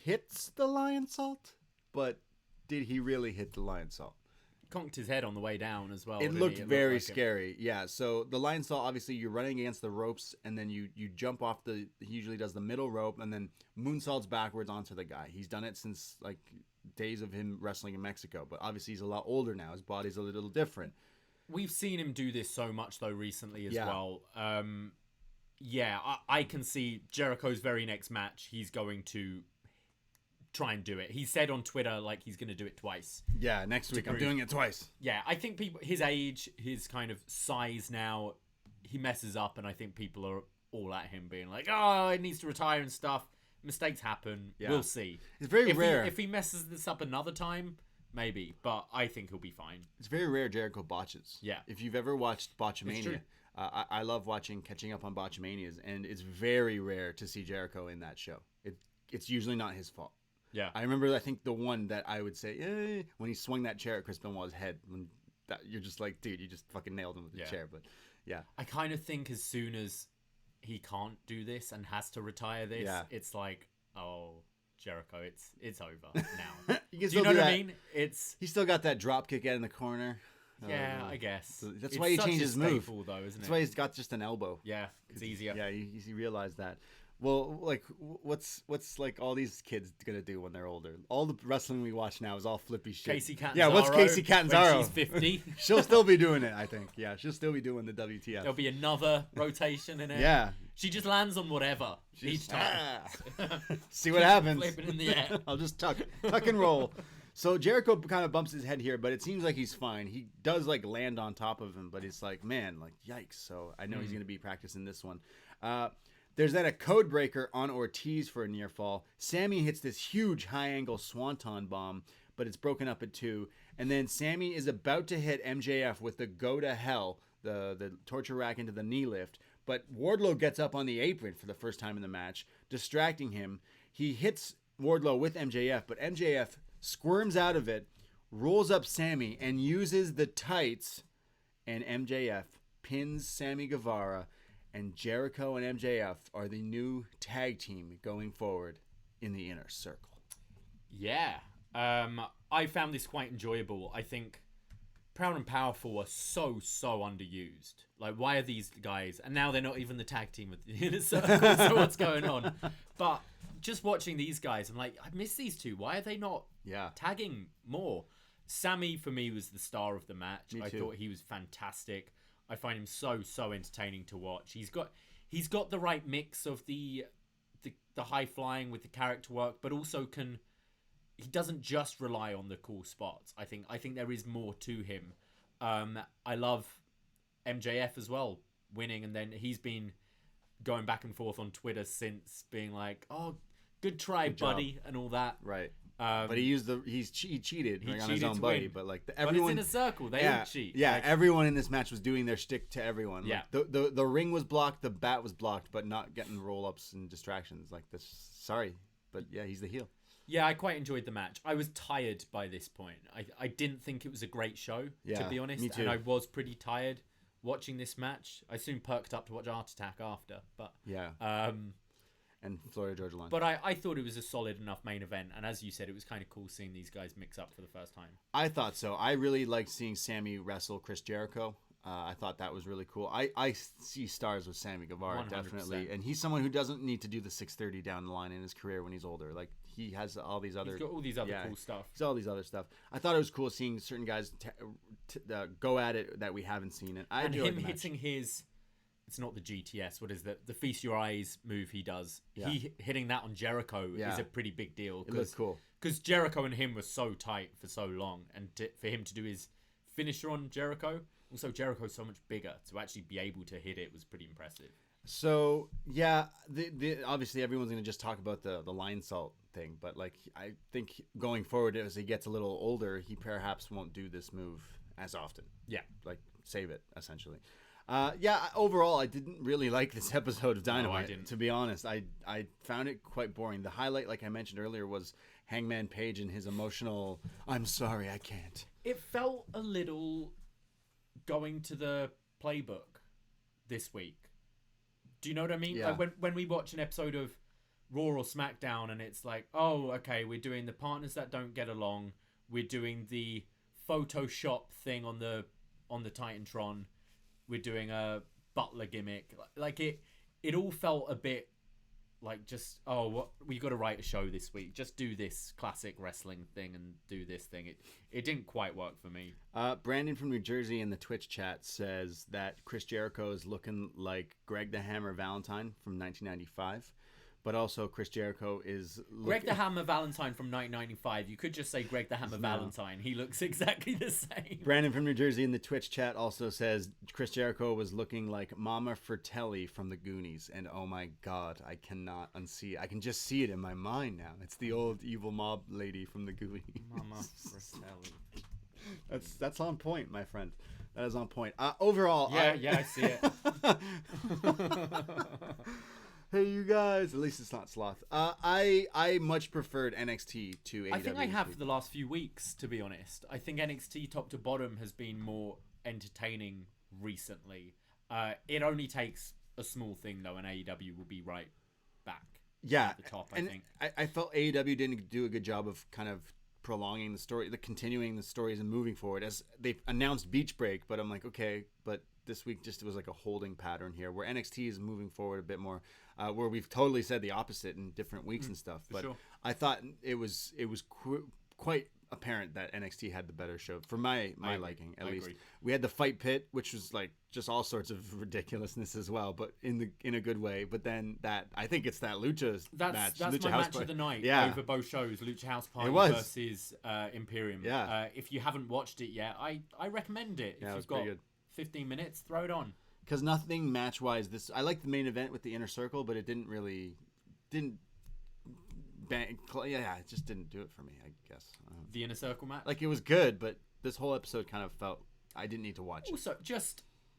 hits the lion salt, but did he really hit the lion salt? Conked his head on the way down as well. It didn't looked he? It very looked like scary. Yeah. So the lion salt, obviously, you're running against the ropes, and then you jump off the. He usually does the middle rope, and then moonsaults backwards onto the guy. He's done it since like days of him wrestling in Mexico, but obviously he's a lot older now. His body's a little different. We've seen him do this so much though recently as Yeah. well. I can see Jericho's very next match. He's going to try and do it. He said on Twitter like he's going to do it twice. Yeah. Next week I'm prove- doing it twice. Yeah, I think people, his age, his kind of size now, he messes up, and I think people are all at him being like, "Oh, he needs to retire and stuff." Mistakes happen. Yeah. We'll see. It's very rare. If he messes this up another time, maybe, but I think he'll be fine. It's very rare Jericho botches. Yeah. If you've ever watched It's true. Botchamania, I love catching up on Botchamanias, and it's very rare to see Jericho in that show. It's usually not his fault. Yeah. I remember, I think the one that I would say, when he swung that chair at Chris Benoit's head, you're just like, dude, you just fucking nailed him with the chair. But yeah. I kind of think as soon as he can't do this and has to retire this, Yeah. it's like, oh, Jericho, it's over now. You can Do still you know what that. I mean? It's He still got that drop kick out in the corner. yeah, I guess. So that's It's why he such changed a his move. staple, though, isn't That's it? why he's got just an elbow. Yeah, it's easier. Yeah, he realized that. Well, like, what's like all these kids gonna do when they're older? All the wrestling we watch now is all flippy shit. Casey Catanzaro. Yeah, what's Casey Catanzaro? When she's 50. She'll still be doing it, I think. Yeah, she'll still be doing the WTF. There'll be another rotation in it. Yeah. She just lands on whatever each time. See what happens. Flipping in the air. I'll just tuck and roll. So Jericho kind of bumps his head here, but it seems like he's fine. He does like land on top of him, but it's like, man, like yikes. So I know he's going to be practicing this one. There's then a code breaker on Ortiz for a near fall. Sammy hits this huge high angle swanton bomb, but it's broken up at 2. And then Sammy is about to hit MJF with the go to hell, the torture rack into the knee lift. But Wardlow gets up on the apron for the first time in the match, distracting him. He hits Wardlow with MJF, but MJF squirms out of it, rolls up Sammy, and uses the tights, and MJF pins Sammy Guevara, and Jericho and MJF are the new tag team going forward in the Inner Circle. Yeah. I found this quite enjoyable. I think Proud and Powerful are so underused. Like, why are these guys... And now they're not even the tag team with the Inner Circle, so what's going on? But just watching these guys, I'm like, I miss these two. Why are they not tagging more? Sammy, for me, was the star of the match. I thought he was fantastic. I find him so entertaining to watch. He's got the right mix of the high flying with the character work, but also he doesn't just rely on the cool spots. I think there is more to him. I love MJF as well, winning, and then he's been going back and forth on Twitter since, being like, "Oh, good try, buddy," and all that. Right. But he cheated on his own buddy. But like everyone, but it's in a circle. They all cheat. Yeah, like, everyone in this match was doing their shtick to everyone. Yeah. Like, the ring was blocked, the bat was blocked, but not getting roll ups and distractions like this. Sorry, but yeah, he's the heel. Yeah, I quite enjoyed the match. I was tired by this point. I didn't think it was a great show, to be honest. Me too. And I was pretty tired watching this match. I soon perked up to watch Art Attack after, but yeah. And Florida Georgia Line. But I thought it was a solid enough main event, and as you said, it was kind of cool seeing these guys mix up for the first time. I thought so. I really liked seeing Sammy wrestle Chris Jericho. I thought that was really cool. I see stars with Sammy Guevara, 100%. Definitely, and he's someone who doesn't need to do the 630 down the line in his career when he's older. Like, he has all these other... He's got all these other cool stuff. He's all these other stuff. I thought it was cool seeing certain guys go at it that we haven't seen. And him hitting his... It's not the GTS. What is the Feast Your Eyes move he does? Yeah. He hitting that on Jericho is a pretty big deal. It looks cool. Because Jericho and him were so tight for so long. And for him to do his finisher on Jericho... Also, Jericho's so much bigger. To actually be able to hit it was pretty impressive. So, yeah, obviously everyone's going to just talk about the line salt thing. But, like, I think going forward, as he gets a little older, he perhaps won't do this move as often. Yeah. Like, save it, essentially. Overall, I didn't really like this episode of Dynamite. No, I didn't. To be honest, I found it quite boring. The highlight, like I mentioned earlier, was Hangman Page and his emotional, "I'm sorry, I can't." It felt a little... going to the playbook this week. Do you know what I mean? Yeah. Like when we watch an episode of Raw or SmackDown and it's like, oh, okay, we're doing the partners that don't get along. We're doing the Photoshop thing on the Titantron. We're doing a butler gimmick. Like it all felt a bit like just, we got to write a show this week. Just do this classic wrestling thing and do this thing. It didn't quite work for me. Brandon from New Jersey in the Twitch chat says that Chris Jericho is looking like Greg the Hammer Valentine from 1995. But also Chris Jericho is... Greg the Hammer Valentine from 1995. You could just say Greg the Hammer Valentine. He looks exactly the same. Brandon from New Jersey in the Twitch chat also says Chris Jericho was looking like Mama Fratelli from the Goonies. And oh my God, I cannot unsee it. I can just see it in my mind now. It's the old evil mob lady from the Goonies. Mama Fratelli. That's on point, my friend. That is on point. Overall... Yeah, I see it. Hey, you guys. At least it's not Sloth. I much preferred NXT to AEW. I think I have for the last few weeks, to be honest. I think NXT top to bottom has been more entertaining recently. It only takes a small thing, though, and AEW will be right back at the top, I think. I felt AEW didn't do a good job of kind of prolonging the story, continuing the stories and moving forward. As they've announced Beach Break, but I'm like, okay, but this week just was like a holding pattern here, where NXT is moving forward a bit more, where we've totally said the opposite in different weeks and stuff. But sure. I thought it was quite apparent that NXT had the better show for my liking, at least. Agree. We had the Fight Pit, which was like just all sorts of ridiculousness as well, but in a good way. But then I think it's that Lucha match. That's Lucha my House match Party. of the night over both shows, Lucha House Party It was. versus Imperium. Yeah. If you haven't watched it yet, I recommend it. Yeah, if it was you've got pretty good. 15 minutes, throw it on. Because nothing match-wise, I like the main event with the Inner Circle, but it didn't bang, it just didn't do it for me, I guess. The Inner Circle match? Like, it was good, but this whole episode kind of felt I didn't need to watch it. Also,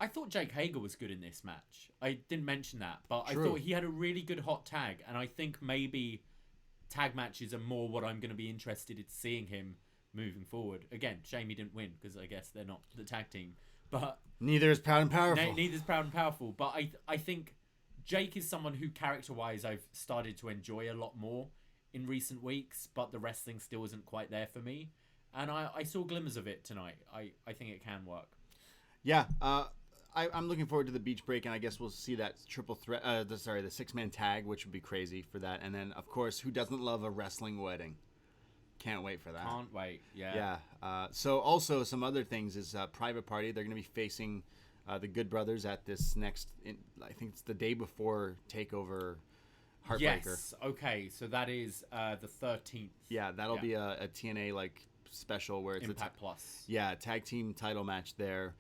I thought Jake Hager was good in this match. I didn't mention that, but True. I thought he had a really good hot tag, and I think maybe tag matches are more what I'm going to be interested in seeing him moving forward. Again, shame he didn't win, because I guess they're not the tag team. But Neither is Proud and Powerful. neither is Proud and Powerful. But I think Jake is someone who, character-wise, I've started to enjoy a lot more in recent weeks, but the wrestling still isn't quite there for me. And I saw glimmers of it tonight. I think it can work. Yeah, I'm looking forward to the Beach Break, and I guess we'll see that triple threat, the 6-man tag, which would be crazy for that. And then, of course, who doesn't love a wrestling wedding? Can't wait for that. Can't wait, yeah. Yeah. So also some other things is Private Party. They're going to be facing the Good Brothers at this next, I think it's the day before TakeOver Heartbreaker. Yes, okay, so that is the 13th. Yeah, that'll be a TNA like special where it's Impact Plus. Yeah, tag team title match there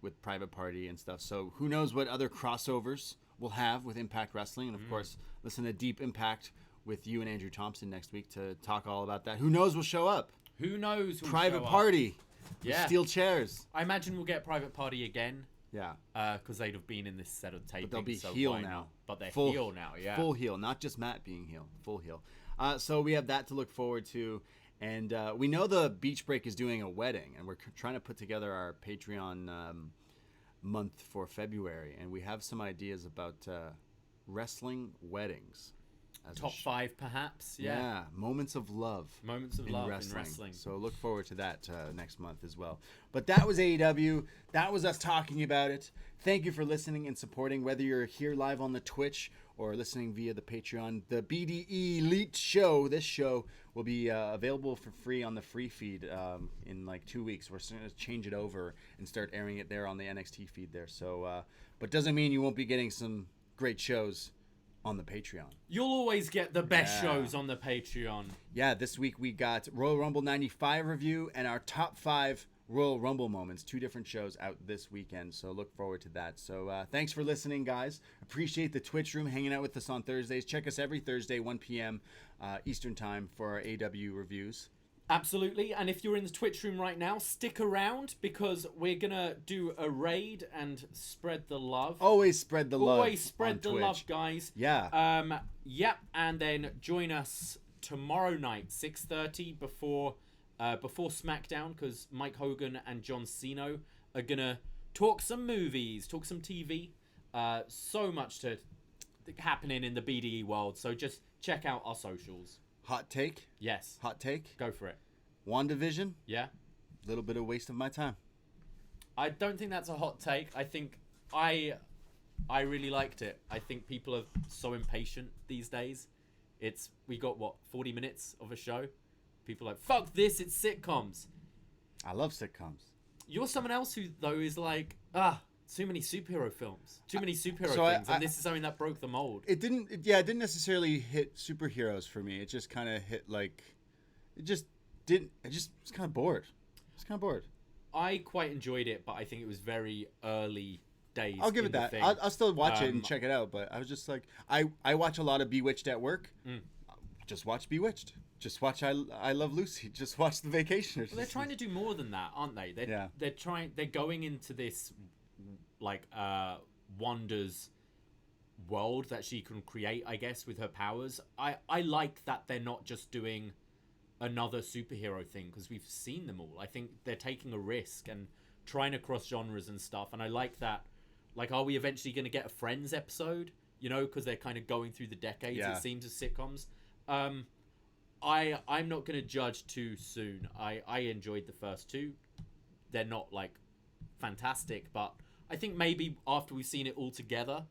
with Private Party and stuff. So who knows what other crossovers we'll have with Impact Wrestling. And of course, listen to Deep Impact with you and Andrew Thompson next week to talk all about that. Who knows will show up? Who knows who'll Private show up? Party. Yeah. Steel chairs. I imagine we'll get Private Party again. Yeah. Because they'd have been in this set of taping. But they'll be so heel why now. not? But they're Full heel now, yeah. Full heel, not just Matt being heel. Full heel. So we have that to look forward to. And we know the Beach Break is doing a wedding, and we're trying to put together our Patreon month for February. And we have some ideas about wrestling weddings. Top 5, perhaps. Yeah, moments of love. Moments of love in wrestling. So look forward to that next month as well. But that was AEW. That was us talking about it. Thank you for listening and supporting, whether you're here live on the Twitch or listening via the Patreon. The BDElite show, this show, will be available for free on the free feed in like 2 weeks. We're going to change it over and start airing it there on the NXT feed there. So, but doesn't mean you won't be getting some great shows on the Patreon. You'll always get the best shows on the Patreon. Yeah, this week we got Royal Rumble 95 review and our top 5 Royal Rumble moments. 2 different shows out this weekend, so look forward to that. So thanks for listening, guys. Appreciate the Twitch room hanging out with us on Thursdays. Check us every Thursday, 1 p.m. Eastern time for our AEW reviews. Absolutely, and if you're in the Twitch room right now, stick around because we're gonna do a raid and spread the love. Always spread the love. Always spread the Twitch. love, guys. Yeah. Yep, and then join us tomorrow night, 6:30 before SmackDown, because Mike Hogan and John Cena are gonna talk some movies, talk some TV. So much to happening in the BDE world. So just check out our socials. Hot take? Yes. Hot take? Go for it. WandaVision? Yeah. A little bit of waste of my time. I don't think that's a hot take. I think I really liked it. I think people are so impatient these days. We got 40 minutes of a show. People are like, fuck this, it's sitcoms. I love sitcoms. You're someone else who though is like, too many superhero films, too many superhero things, and this is something that broke the mold. It didn't necessarily hit superheroes for me. It just kind of hit it's kind of bored. It's kind of bored. I quite enjoyed it, but I think it was very early days. I'll give it that. I'll still watch it and check it out, but I was just like, I watch a lot of Bewitched at work. Just watch Bewitched. Just watch I Love Lucy. Just watch The Vacationers. Well, they're trying to do more than that, aren't they? They're going into this Wanda's world that she can create, I guess, with her powers. I like that they're not just doing another superhero thing, because we've seen them all. I think they're taking a risk and trying to cross genres and stuff, and I like that. Like, are we eventually going to get a Friends episode? You know, because they're kind of going through the decades, it seems, of sitcoms. I'm not going to judge too soon. I enjoyed the first two. They're not like fantastic, but I think maybe after we've seen it all together,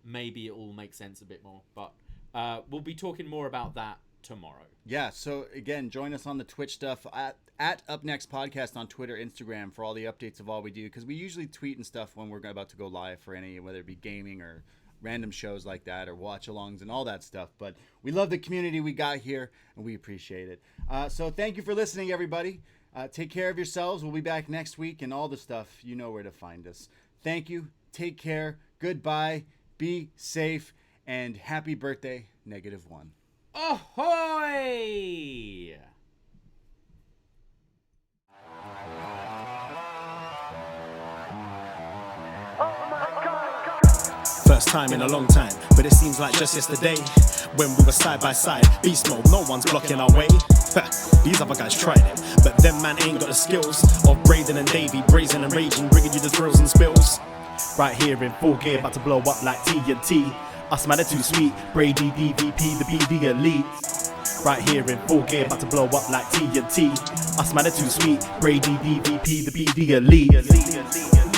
maybe it all makes sense a bit more. But we'll be talking more about that tomorrow. Yeah, so again, join us on the Twitch stuff at Up Next Podcast on Twitter, Instagram for all the updates of all we do, because we usually tweet and stuff when we're about to go live for any, whether it be gaming or random shows like that or watch-alongs and all that stuff. But we love the community we got here, and we appreciate it. So thank you for listening, everybody. Take care of yourselves. We'll be back next week, and all the stuff, you know where to find us. Thank you. Take care. Goodbye. Be safe. And happy birthday, -1. Ahoy! First time in a long time, but it seems like just yesterday when we were side by side. Beast mode, no one's blocking our way. These other guys tried it, but them man ain't got the skills of Braden and Davey, brazen and raging, bringing you the thrills and spills. Right here in full gear, about to blow up like TNT. Us man are too sweet, Brady DVP, the BDElite. Right here in full gear, about to blow up like TNT. Us man are too sweet, Brady DVP, the BDElite.